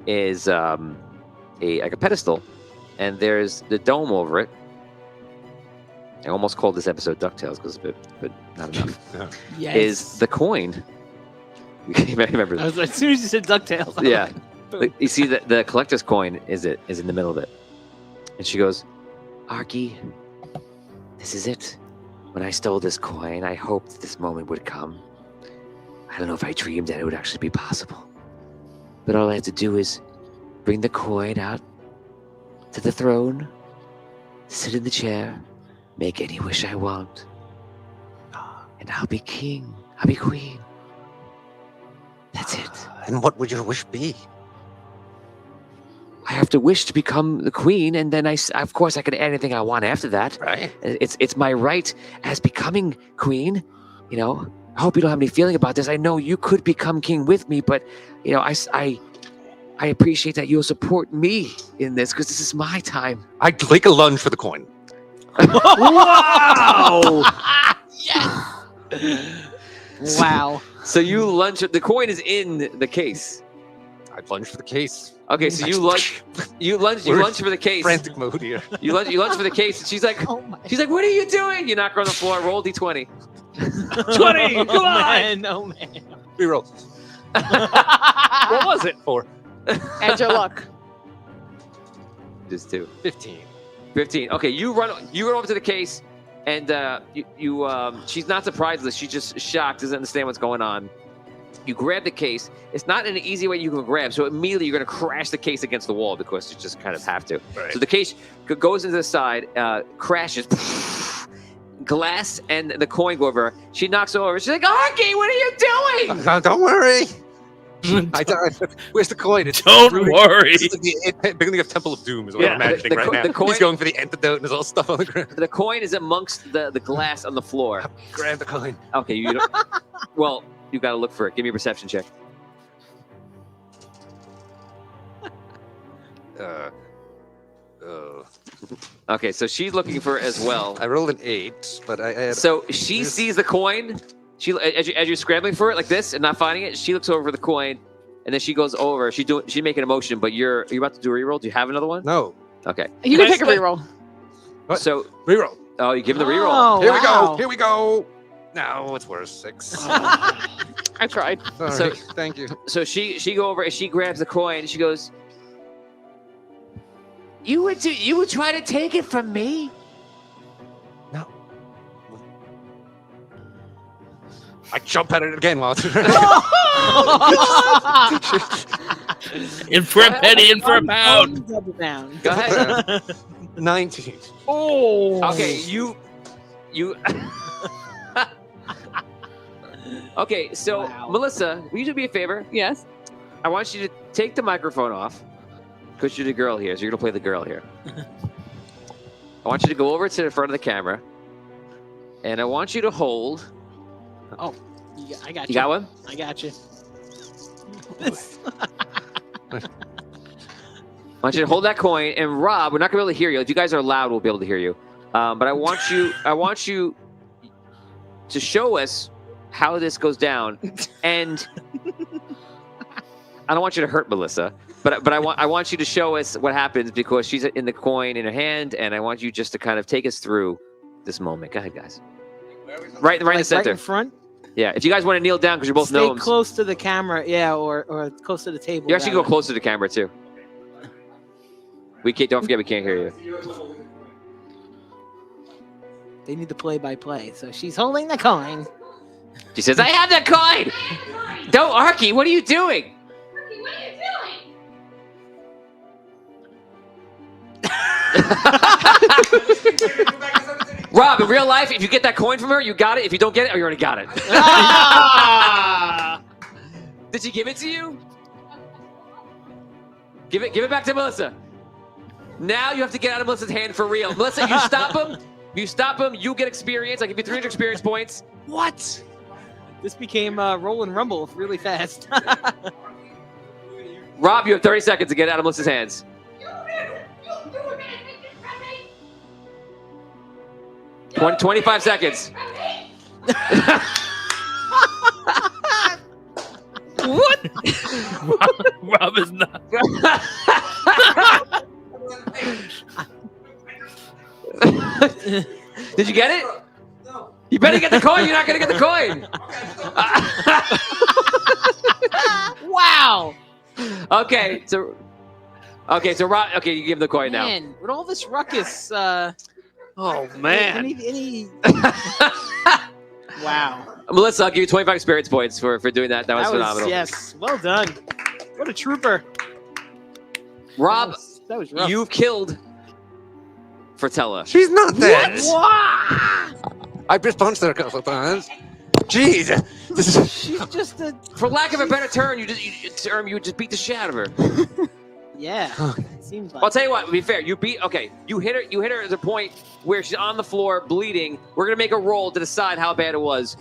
is like a pedestal, and there's the dome over it. I almost called this episode DuckTales because but not enough. Yes. Is the coin. You may remember I was, as soon as you said DuckTales. Yeah. You see the collector's coin is in the middle of it. And she goes, Arky, this is it. When I stole this coin, I hoped this moment would come. I don't know if I dreamed that it would actually be possible. But all I have to do is bring the coin out to the throne, sit in the chair, make any wish I want, and I'll be king. I'll be queen. That's it. And what would your wish be? I have to wish to become the queen, and then of course I can add anything I want after that. Right. It's my right as becoming queen. You know, I hope you don't have any feeling about this. I know you could become king with me, but you know, I appreciate that you'll support me in this because this is my time. I'd take a lunge for the coin. Wow! Yes. Wow. So you lunge. The coin is in the case. I'd lunge for the case. Okay, so you lunge for the case. Frantic mode here. You lunge for the case, and she's like, "What are you doing?" You knock her on the floor. Roll d20. 20. Come on. No man. Reroll. What was it? 4. And your luck. Just 2. 15. 15. Okay, you run over to the case, and she's not surprised. She's just shocked. Doesn't understand what's going on. You grab the case. It's not in an easy way you can grab, so immediately you're going to crash the case against the wall because you just kind of have to. Right. So the case goes into the side, crashes, glass and the coin go over. She knocks over. She's like, Arky, what are you doing? Don't worry. Where's the coin? Don't worry. It's the beginning of Temple of Doom is what I'm imagining right now. He's going for the antidote and there's all stuff on the ground. The coin is amongst the glass on the floor. Grab the coin. Okay, you don't. Well, you got to look for it. Give me a perception check. Okay, so she's looking for it as well. I rolled an 8, but I had... So she sees the coin. She as you're scrambling for it like this and not finding it, she looks over for the coin, and then she goes over. She's making a motion, but you're about to do a reroll. Do you have another one? No. Okay. You can take a reroll. What? So Reroll. oh, you give him the reroll. Oh, Here wow. we go. Here we go. No, it's worse. 6. I tried. Sorry. So- Thank you. So she go over and she grabs the coin and she goes, You would try to take it from me? No. I jump at it again while it's... In for a penny, in for a pound. Double down. Go ahead. 19. Oh. Okay, you. Okay, so Wow. Melissa, will you do me a favor? Yes. I want you to take the microphone off because you're the girl here, so you're gonna play the girl here. I want you to go over to the front of the camera, and I want you to hold. Oh, I got you. You got one? I got you. I want you to hold that coin, and Rob, we're not gonna be able to hear you. If you guys are loud, we'll be able to hear you. But I want you to show us how this goes down, and I don't want you to hurt Melissa, but I want you to show us what happens because she's in the coin in her hand, and I want you just to kind of take us through this moment. Go ahead, guys. Right in the center. Right in front. Yeah, if you guys want to kneel down because you're both Stay gnomes. close to the camera, yeah, or close to the table. You actually go rather. closer to the camera too. Don't forget, we can't hear you. They need the play-by-play, so she's holding the coin. She says, "I have that coin." Don't, Arky. What are you doing? Arky, what are you doing? Rob, in real life, if you get that coin from her, you got it. If you don't get it, you already got it. Did she give it to you? Give it back to Melissa. Now you have to get out of Melissa's hand for real. Melissa, you stop him. You stop him. You get experience. I give you 300 experience points. What? This became roll and rumble really fast. Rob, you have 30 seconds to get out of Melissa's hands. 25 seconds. What? Rob is not. Did you get it? No. You better get the coin. You're not going to get the coin. Wow. Okay, so Rob. Okay, you give him the coin now. Man, with all this ruckus. Oh man. Any... Wow. Melissa, I'll give you 25 experience points for doing that. That was phenomenal. Yes, well done. What a trooper. Rob, that was rough. you've killed Fertella. She's not dead. What? I just punched her a couple of times. Jeez. This is... She's just a... For lack of a better term, you just beat the shit out of her. Yeah, it seems like. I'll tell you what, to be fair, you hit her at the point where she's on the floor bleeding. We're going to make a roll to decide how bad it was.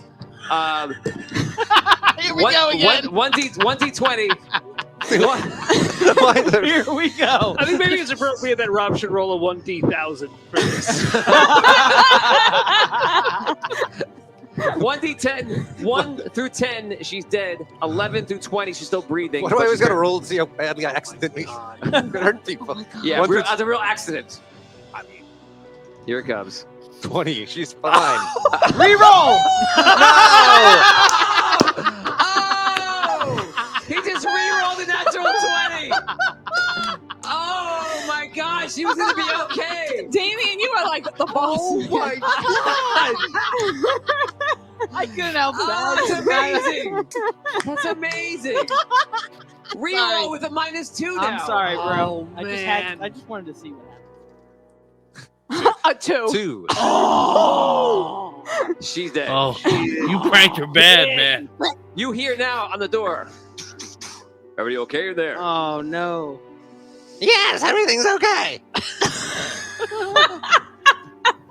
Here we go again. 1d20. Here we go. I think maybe it's appropriate that Rob should roll a 1d1000 for this. 1d10, 1 through 10, she's dead. 11 through 20, she's still breathing. Why do I always got to roll to see how badly I accidentally hurt people? Yeah, that's a real accident. Here it comes. 20, she's fine. Reroll! Oh! He just re-rolled a natural 20! Oh my gosh, she was gonna be okay! Damien, you are like the boss. Oh my god! I couldn't help it. Oh, that's amazing! That's amazing! Reroll with a -2 now. I'm sorry, bro. Oh, I just wanted to see what happened. A 2. 2. Oh! She's dead. Oh, you pranked her bad, man. You hear now on the door. Everybody okay in there? Oh no. Yes, everything's okay.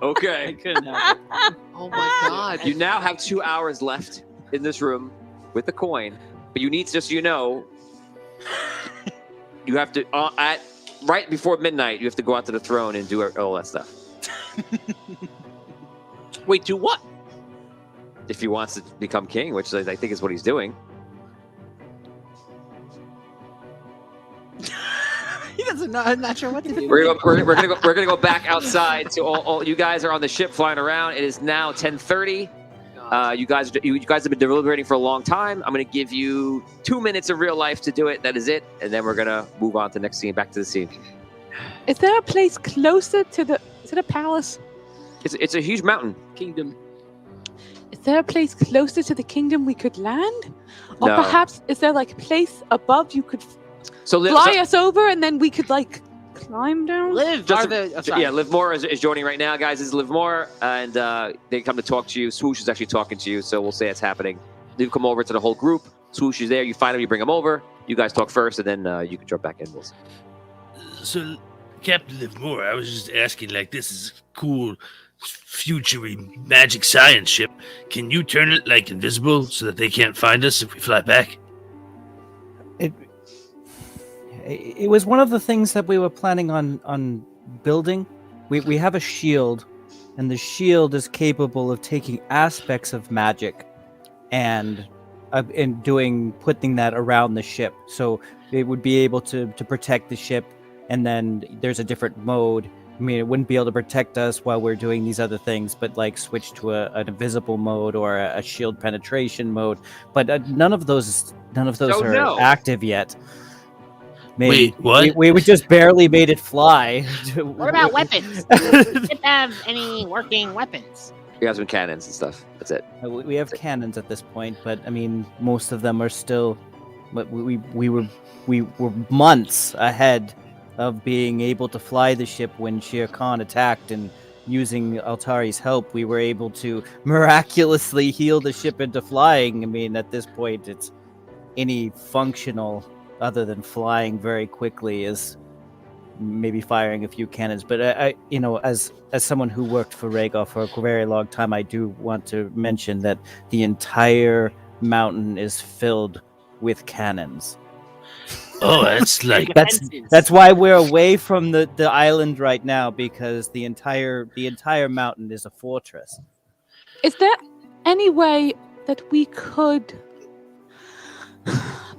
Okay. I couldn't help it. Oh my god. You now have 2 hours left in this room with the coin, but you need, just so you know, you have to right before midnight. You have to go out to the throne and do all that stuff. Wait, do what? If he wants to become king, which I think is what he's doing. He doesn't know. I'm not sure what to do. We're gonna go back outside. So all you guys are on the ship flying around. It is now 10:30. You guys have been deliberating for a long time. I'm gonna give you 2 minutes of real life to do it. That is it, and then we're gonna move on to the next scene. Back to the scene. Is there a place closer to the? Is it a palace? It's a huge mountain. Kingdom. Is there a place closer to the kingdom we could land? Or No. perhaps is there like a place above you could So fly us over and then we could like climb down? Live. Livmore is joining right now, guys. This is Livmore, and they come to talk to you. Swoosh is actually talking to you, so we'll say it's happening. You come over to the whole group. Swoosh is there. You find him. You bring him over. You guys talk first, and then you can jump back in. We'll see. So, Captain Livermore, I was just asking, like, this is a cool future magic science ship. Can you turn it, like, invisible so that they can't find us if we fly back? It was one of the things that we were planning on building. We have a shield, and the shield is capable of taking aspects of magic and putting that around the ship. So it would be able to protect the ship, and then there's a different mode. I mean, it wouldn't be able to protect us while we're doing these other things, but like switch to an invisible mode or a shield penetration mode. But none of those are active yet. Wait, what? We just barely made it fly. What about weapons? Does the ship have any working weapons? You have some cannons and stuff. That's it. We have cannons at this point, but I mean, most of them are still. But we were months ahead of being able to fly the ship when Shere Khan attacked, and using Altari's help, we were able to miraculously heal the ship into flying. I mean, at this point, it's any functional other than flying very quickly is maybe firing a few cannons. But I as someone who worked for Rhaegar for a very long time, I do want to mention that the entire mountain is filled with cannons. Oh, that's like that's why we're away from the island right now, because the entire mountain is a fortress. Is there any way that we could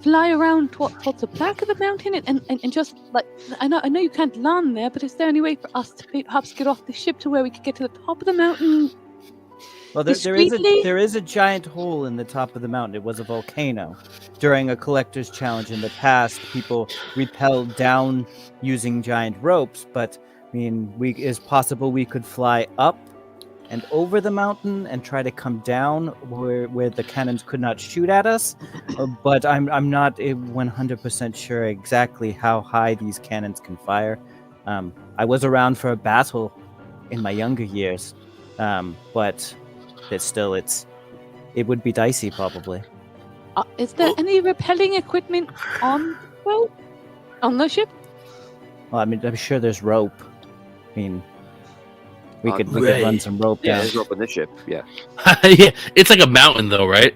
fly around towards the back of the mountain and just like I know you can't land there, but is there any way for us to perhaps get off the ship to where we could get to the top of the mountain? Well, there is a giant hole in the top of the mountain. It was a volcano. During a collector's challenge in the past, people rappelled down using giant ropes, but I mean, it's possible we could fly up and over the mountain and try to come down where the cannons could not shoot at us. But I'm not 100% sure exactly how high these cannons can fire. I was around for a battle in my younger years, but it would be dicey probably. Is there any repelling equipment on the ship? Well, I mean, I'm sure there's rope. I mean, we could run some rope down. Yeah, there's rope on this ship. Yeah. Yeah, it's like a mountain, though, right?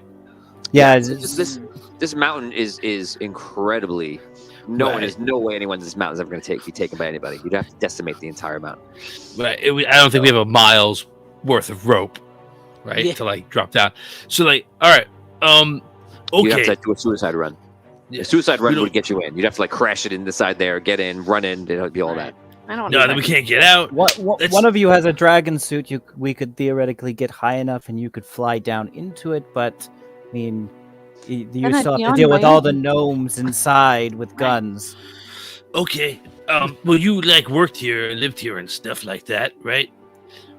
Yeah. This mountain is incredibly. There's no way this mountain's ever going to be taken by anybody. You'd have to decimate the entire mountain. Right. I don't think we have a mile's worth of rope, right, to like drop down. So, like, all right, okay. You have to do a suicide run. Yeah. A suicide run would get you in. You'd have to like crash it in the side there, get in, run in. It'd be all that. Then we can't get out. One of you has a dragon suit. We could theoretically get high enough, and you could fly down into it. But I mean, you still have to deal with all the gnomes inside with guns. Okay. Well, you like worked here and lived here and stuff like that, right?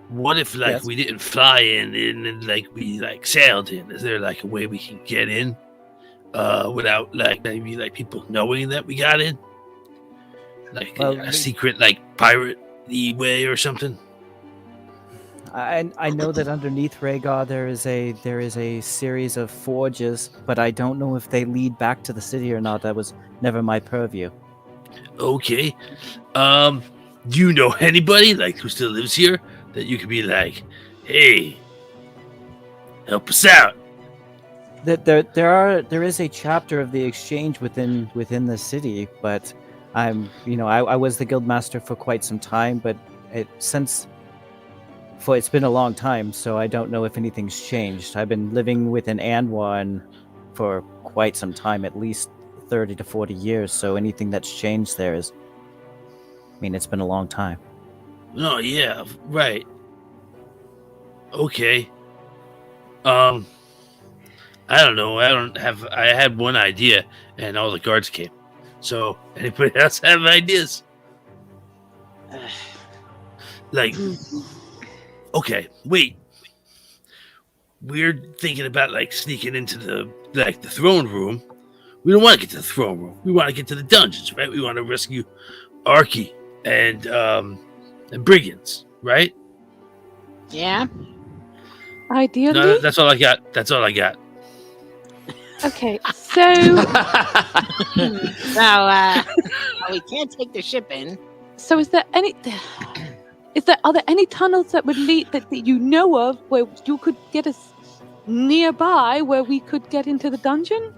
What if like we didn't fly in and like we like sailed in? Is there like a way we can get in without like maybe like people knowing that we got in? Like a secret, like pirate-y way or something. I know that underneath Rhaegar there is a series of forges, but I don't know if they lead back to the city or not. That was never my purview. Okay. Do you know anybody like who still lives here that you could be like, hey, help us out? There is a chapter of the exchange within the city, but I was the guildmaster for quite some time, but it's been a long time, so I don't know if anything's changed. I've been living within Anwar for quite some time, at least 30 to 40 years, so anything that's changed there it's been a long time. Oh, yeah, right. Okay. I don't know. I had one idea, and all the guards came. So, anybody else have ideas? Like, okay, wait. We're thinking about like sneaking into the throne room. We don't want to get to the throne room. We want to get to the dungeons, right? We want to rescue Archie and brigands, right? Yeah. Ideally. No, that's all I got. Okay, so So we can't take the ship in. So are there any tunnels that would lead that you know of where you could get us nearby where we could get into the dungeon?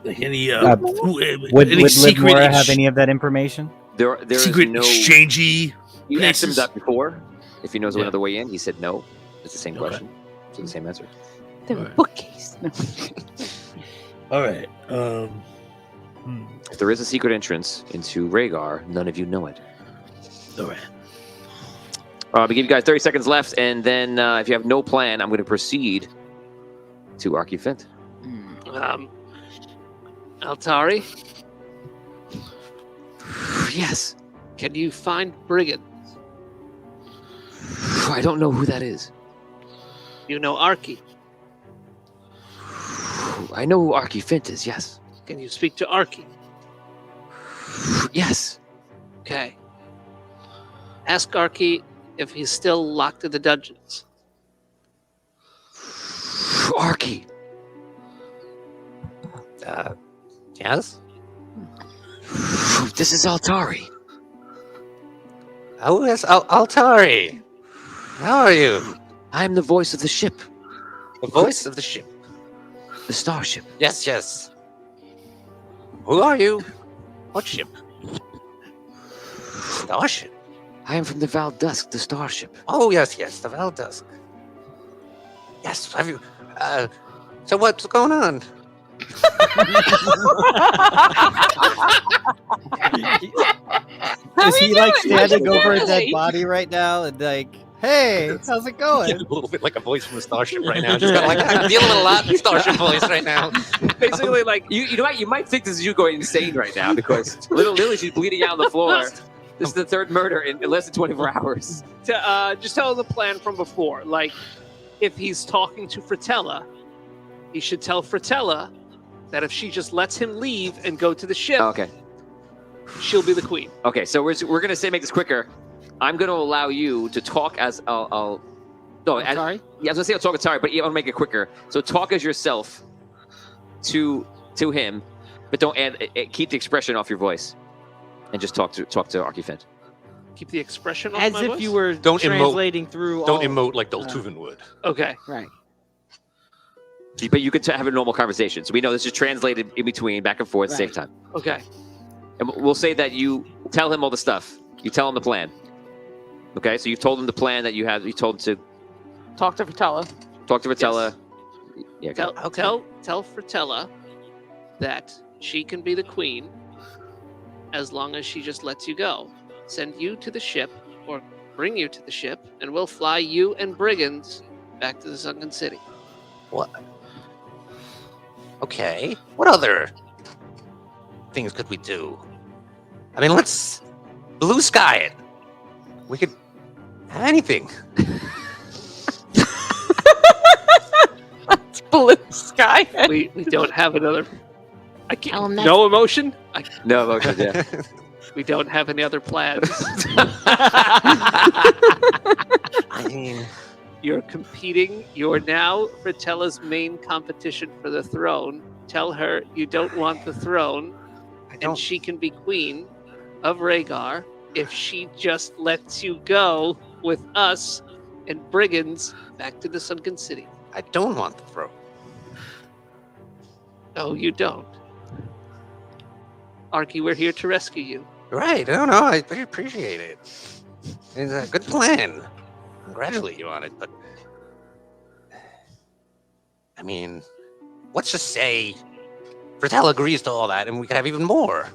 Like any Would any Liv secret Mora have any of that information? There is secret no. exchangey You asked him places? that before. If he knows Yeah. another way in, he said no. It's the same Okay. question. So the same answer. There are Alright. bookcase. No. All right. If there is a secret entrance into Rhaegar, none of you know it. All right. We give you guys 30 seconds left, and then if you have no plan, I'm going to proceed to Archie Fint. Altari, Yes. can you find brigands? I don't know who that is. You know Arky. I know who Archie Fint is, yes. Can you speak to Arky? Yes. Okay. Ask Arky if he's still locked in the dungeons. Archie. Yes? This is Altari. Oh, yes, Altari. How are you? I am the voice of the ship, The voice of the ship. the starship. Yes, yes. Who are you? What ship? Starship. I am from the Val Dusk, the starship. Oh, yes, yes, the Valdusk. Yes, have you... so what's going on? Is he like standing over a dead body right now and like, hey, how's it going? A little bit like a voice from a starship right now. Just got like, I'm dealing with a lot in starship voice right now. Basically, like you know what? You might think this is you going insane right now because little Lily, she's bleeding out on the floor. This is the third murder in less than 24 hours. Just tell him the plan from before. Like, if he's talking to Fratella, he should tell Fratella that if she just lets him leave and go to the ship, Okay. she'll be the queen. Okay. So we're gonna say make this quicker. I'm gonna allow you to talk as I'll no. As, Sorry. yeah, I was gonna say I'll talk as Tari, but yeah, I want to make it quicker. So talk as yourself to him, but don't add. Keep the expression off your voice, and just talk to Archie Fint. Keep the expression off As my if voice? you were Don't emote. translating through. Don't all- emote like Doltuven would. Okay. Right. But you could have a normal conversation. So we know this is translated in between, back and forth, Right. save time. Okay. And we'll say that you tell him all the stuff. You tell him the plan. Okay, so you've told him the plan that you have. You told him to Talk to Fratella. talk to Vitella. Yeah, go. Tell Fratella that she can be the queen as long as she just lets you go. Send you to the ship or bring you to the ship, and we'll fly you and brigands back to the Sunken City. What? Okay. What other things could we do? I mean, let's blue sky it. We could have anything. Blue sky. We don't have another. I Tell can't. him that- No emotion. No emotions. Yeah. We don't have any other plans. I mean, You're competing. You're now Fratella's main competition for the throne. Tell her you don't want the throne, I and don't. she can be queen of Rhaegar if she just lets you go with us and brigands back to the Sunken City. I don't want the throne. No, you don't. Arky, we're here to rescue you. Right. I don't know. I very appreciate it. It's a good plan. Congratulate you on it, but I mean, let's just say Fratella agrees to all that, and we could have even more.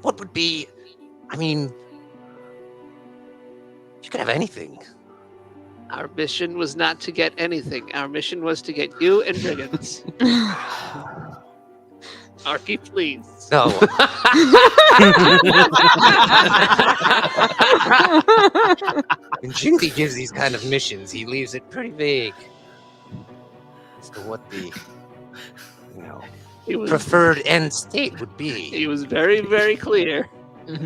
What would be? I mean, you could have anything. Our mission was not to get anything. Our mission was to get you and brigands. Arky, please. No. When Jinky gives these kind of missions, he leaves it pretty vague as to what the, He was, preferred end state would be. he was very, very clear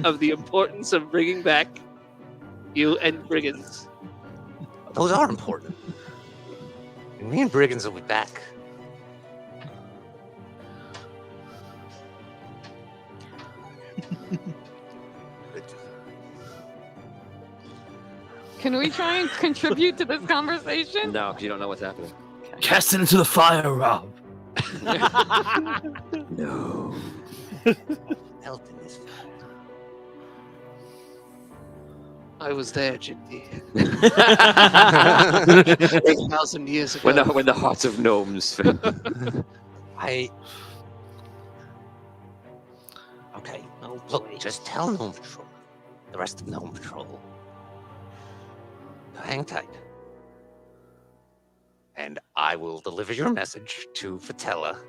of the importance of bringing back you and brigands. Those are important. And me and Brigands will be back. Can we try and contribute to this conversation? No, because you don't know what's happening. Cast it into the fire, Rob. No. Melt in this fire. I was there, Jindy. 8,000 years ago. When the hearts of gnomes. Okay, look, just tell Gnome Patrol. The rest of Gnome Patrol. Hang tight. And I will deliver your message to Fatella.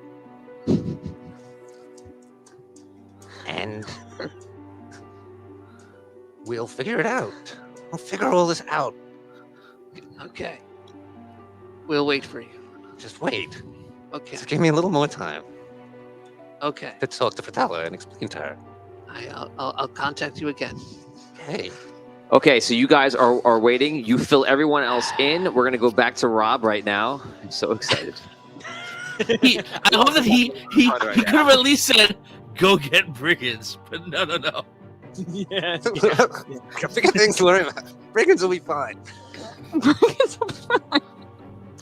And we'll figure it out. We'll figure all this out. Okay. We'll wait for you. Just wait. Okay. Just give me a little more time Okay. to talk to Fatella and explain to her. I'll contact you again. Hey. Okay, so you guys are waiting. You fill everyone else in. We're gonna go back to Rob right now. I'm so excited. I love that he could have at least said, "Go get brigands," but no. Yeah. Got bigger things to worry about. Brigands will be fine.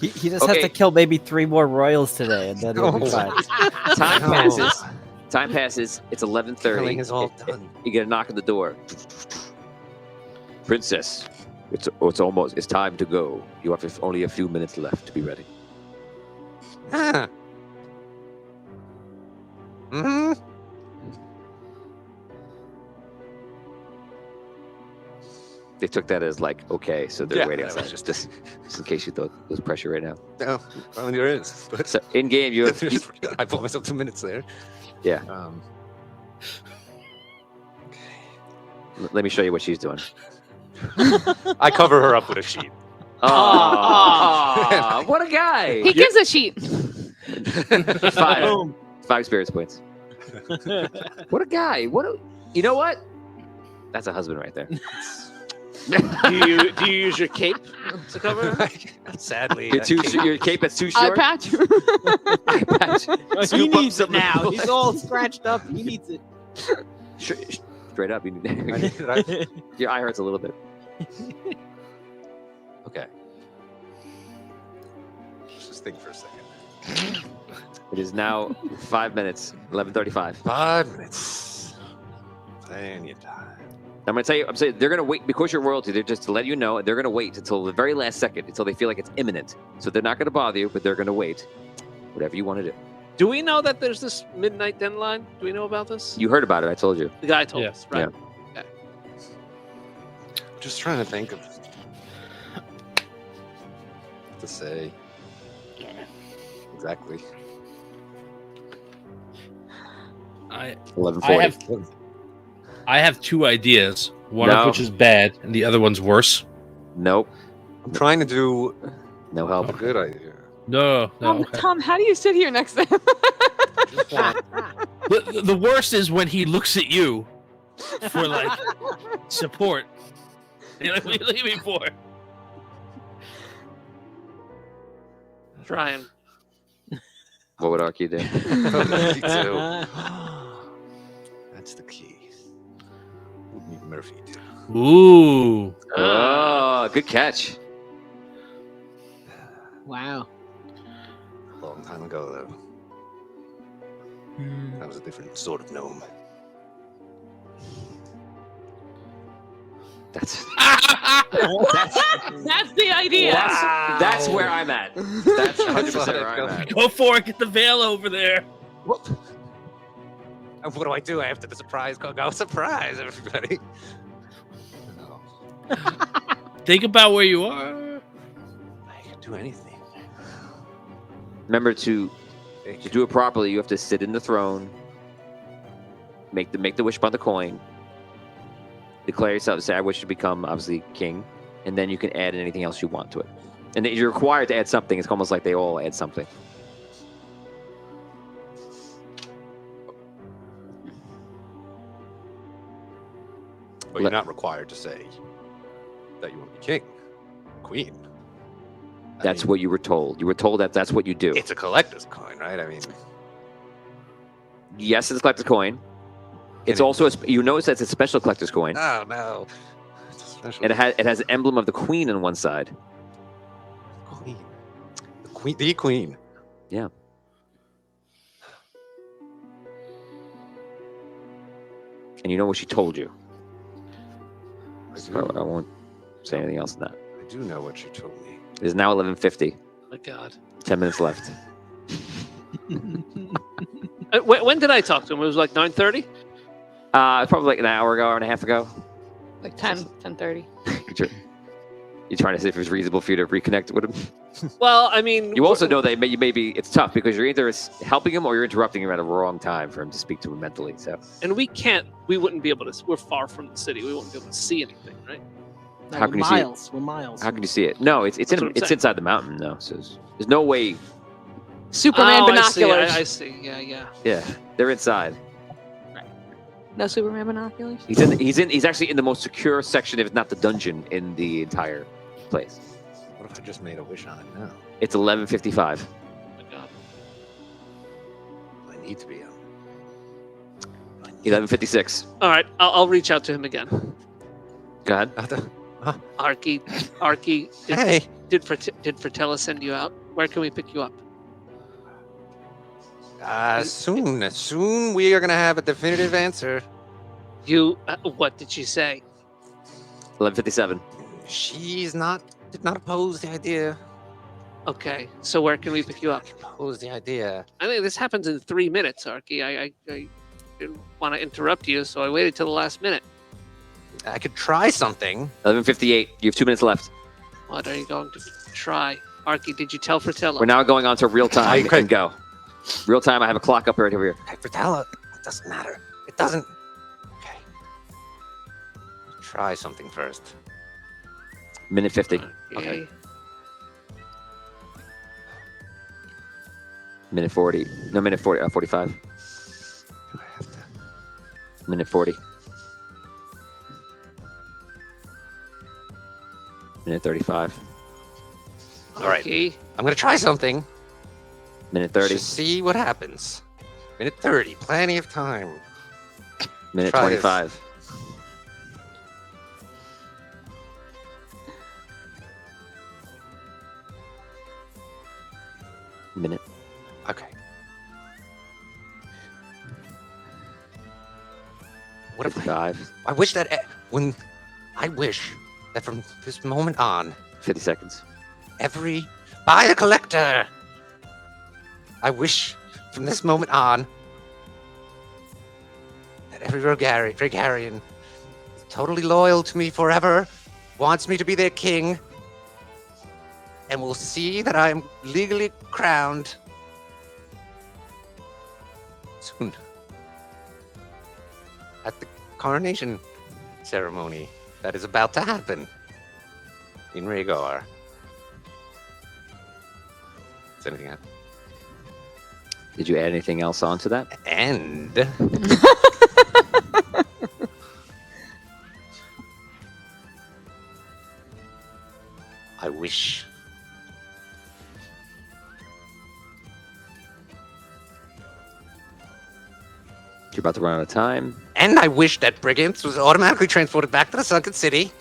He just Okay. has to kill maybe 3 more royals today, and then we'll be Oh. fine. Time No. passes. Time passes. It's 11:30. Killing is all done. You get a knock at the door. Princess, it's time to go. You have only a few minutes left to be ready. Ah. Hmm. They took that as like, okay, so they're Yeah, waiting that was outside. Just in case you thought there was pressure right now. No, well, there is. But So in game, you have I put myself 2 minutes there. Yeah. Let me show you what she's doing. I cover her up with a sheet. Oh, what a guy! He gives a sheet. 5 experience points. What a guy! You know what? That's a husband right there. Do you use your cape to cover her? Sadly, Your cape is too Eye short. patch. Eye patch. He Scoop up needs it some- now. He's all scratched up. He needs it. Straight up, your eye hurts a little bit. Okay. Let's just think for a second. It is now 5 minutes, 11:35. 5 minutes. Plenty of time. I'm gonna tell you. I'm saying they're gonna wait because you're royalty. They're just to let you know. They're gonna wait until the very last second, until they feel like it's imminent. So they're not gonna bother you, but they're gonna wait. Whatever you want to do. Do we know that there's this midnight deadline? Do we know about this? You heard about it. I told you. The guy told Yeah. us, right? Just trying to think of what to say. Exactly. I 11:40. have 2 ideas. One No. of which is bad, and the other one's worse. Nope. I'm trying to do No a help. good idea. No. Tom, how do you sit here next to him? The worst is when he looks at you for like support. You're like, what are you looking at me for? Trying. What would Archie do? Me too. That's the key. What would Murphy do? Ooh. Oh, good catch. Wow. A long time ago, though. That was a different sort of gnome. That's That's the idea. that's where I'm at. That's 100% where I'm at. Go for it. Get the veil over there. What? And what do I do after the surprise? Go surprise, everybody. Think about where you are. I can do anything. Remember to do it properly. You have to sit in the throne. Make the wish upon the coin. Declare yourself. Say, I wish to become obviously king, and then you can add anything else you want to it. And then you're required to add something. It's almost like they all add something. But you're not required to say that you want to be king, queen. That's what you were told. You were told that that's what you do. It's a collector's coin, right? I mean, Yes, it's a collector's coin. It's it- also you notice that it's a special collector's coin. oh no. Special. It has an emblem of the queen on one side. Queen. The queen. Yeah. And you know what she told you. So I won't say anything else than that. I do know what she told me. It is now 11:50. Oh my God. 10 minutes left. When did I talk to him? It was like 9:30. Probably like an hour and a half ago. Like 10:30. You're trying to see if it was reasonable for you to reconnect with him. Well, I mean, You also know that maybe it's tough because you're either helping him or you're interrupting him at a wrong time for him to speak to him mentally. So and we wouldn't be able to. We're far from the city. We wouldn't be able to see anything, right? How can you see it? miles? We're miles. how can you see it? No, it's That's what I'm saying. inside the mountain. No, so there's no way. Superman Oh, binoculars. I see. Yeah. Yeah, they're inside. No Superman binoculars. He's actually in the most secure section, if not the dungeon, in the entire place. What if I just made a wish on it now? It's 11:55. Oh my God. I need to be on. 11:56. All right, I'll reach out to him again. Go ahead. Arky, Hey. did Fratello send you out? Where can we pick you up? Soon we are gonna have a definitive answer. You, what did she say? 11:57. Did not oppose the idea. Okay, so where can we pick you up? Oppose the idea. I think this happens in 3 minutes, Arky. I didn't want to interrupt you, so I waited till the last minute. I could try something. 11:58. You have 2 minutes left. What are you going to try? Arky, did you tell Fratello? We're now going on to real time Okay. and go. Real time. I have a clock up right over here. Okay, Fratello, it doesn't matter. It doesn't. Okay. Try something first. Minute 50. Okay. Minute 40. No, minute 40. 45. Do I have to? Minute 40. Minute 35. All right. Okay. I'm gonna try something. Minute 30. Just see what happens. Minute 30. Plenty of time. Minute try this. 25. Minute. Okay. What if 55. I wish that I wish that from this moment on, 50 seconds. by the collector. I wish from this moment on that every Rogarian is totally loyal to me forever, wants me to be their king, and will see that I am legally crowned soon at the coronation ceremony that is about to happen in Rhaegar. Is anything happen? Did you add anything else onto that? And I wish You're about to run out of time. that Brigands was automatically transported back to the Sunken City.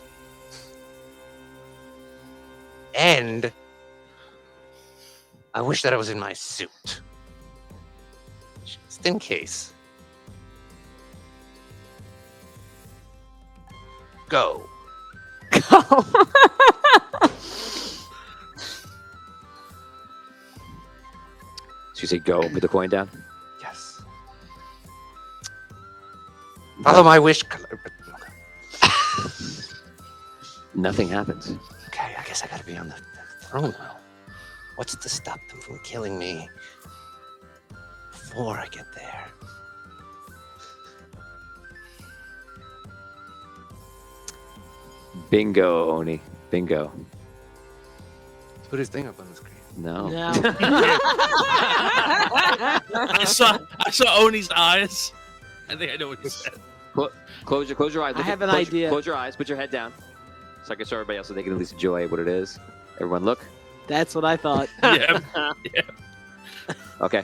And I wish that I was in my suit. Just in case. Go. So you say go, put the coin down. Yes. Follow my wish. Nothing happens. Okay, I guess I gotta be on the throne now. What's to stop them from killing me before I get there? Bingo, Oni. Bingo. Put his thing up on the screen. No. No. I saw Oni's eyes. I think I know what he said. Close your eyes. I have an idea. Close your eyes. Put your head down. So I can show everybody else so they can at least enjoy what it is. Everyone look. That's what I thought. Yeah. Okay.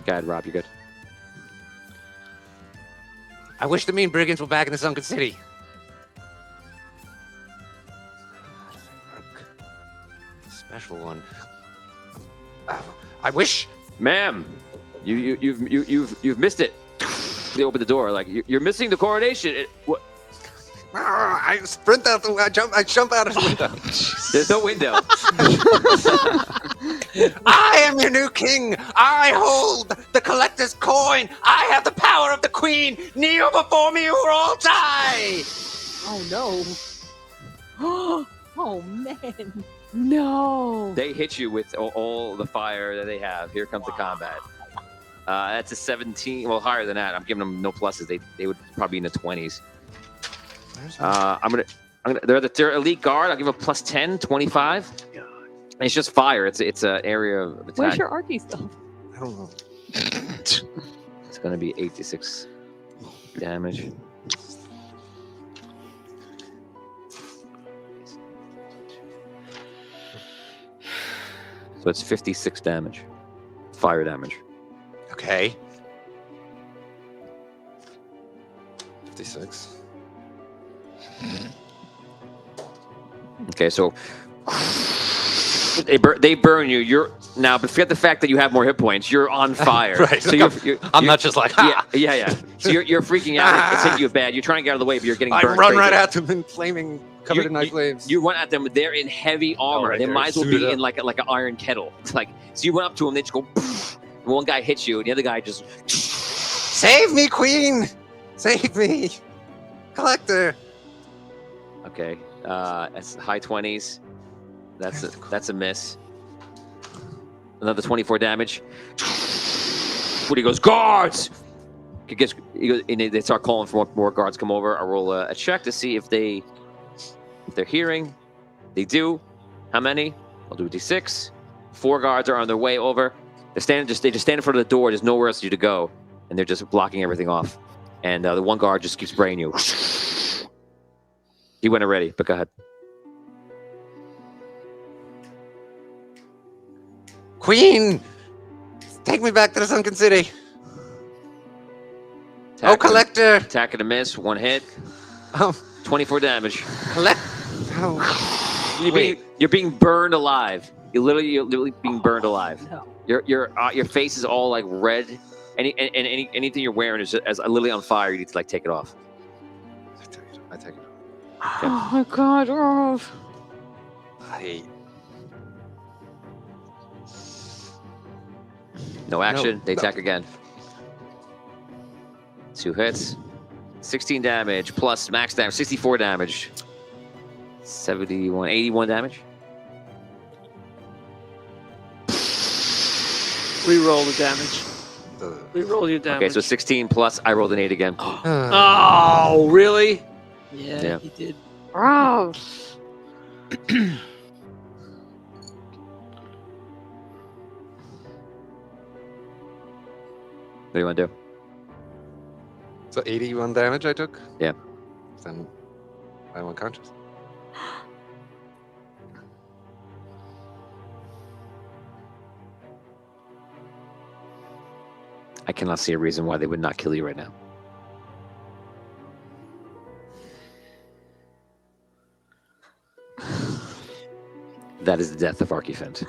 Go ahead, Rob. You're good. I wish the mean brigands were back in the Sunken City. Bashful one. I wish. Ma'am, you've missed it. They open the door like you're missing the coronation. What? I sprint out the. I jump out of the window. There's no window. I am your new king. I hold the collector's coin. I have the power of the queen. Kneel before me or all die. Oh no. Oh man. No. They hit you with all the fire that they have. Here comes the combat. That's a 17. Well, higher than that. I'm giving them no pluses. They would probably be in the 20s. I'm gonna. They're elite guard. I'll give them a plus 10, 25. And it's just fire. It's an area of attack. Where's your Arky stuff? I don't know. It's gonna be 86 damage. So it's 56 damage. Fire damage. Okay. 56. Okay, so they burn you. You're now, but forget the fact that you have more hit points. You're on fire. Right. So I'm not just like, ha! Yeah. So you're freaking out. It's hitting you bad. You're trying to get out of the way, but you're getting I burned. run crazy. right at them in flaming, covered in night flames. You run at them. They're in heavy armor. right, they they're might as well suited be up. in like an iron kettle. It's like so you went up to them. They just go. Poof, and one guy hits you, and the other guy just. Save me, queen! Save me, collector. Okay. That's high 20s. That's a miss. Another 24 damage. When he goes, guards! He goes, and they start calling for more guards come over. I roll a check to see if they're hearing. They do. How many? I'll do a d6. 4 guards are on their way over. They just stand in front of the door. There's nowhere else for you to go, and they're just blocking everything off. And the one guard just keeps spraying you. He went already, but go ahead. Queen! Take me back to the sunken city. Oh, collector! Attack and a miss. 1 hit. Oh, 24 damage. collect. Oh. You're being burned alive. You're literally being burned alive. No. Your face is all like red. Anything you're wearing is as literally on fire. You need to like take it off. I take it. Oh my God, Orv. No action. No. They attack again. 2 hits. 16 damage plus max damage. 64 damage. 81 damage. Reroll the damage. Reroll your damage. Okay, so 16 plus. I rolled an 8 again. Oh, really? Yeah. He did. Orv. What do you want to do? So 81 damage I took? Yeah. Then I'm unconscious. I cannot see a reason why they would not kill you right now. That is the death of Archifent.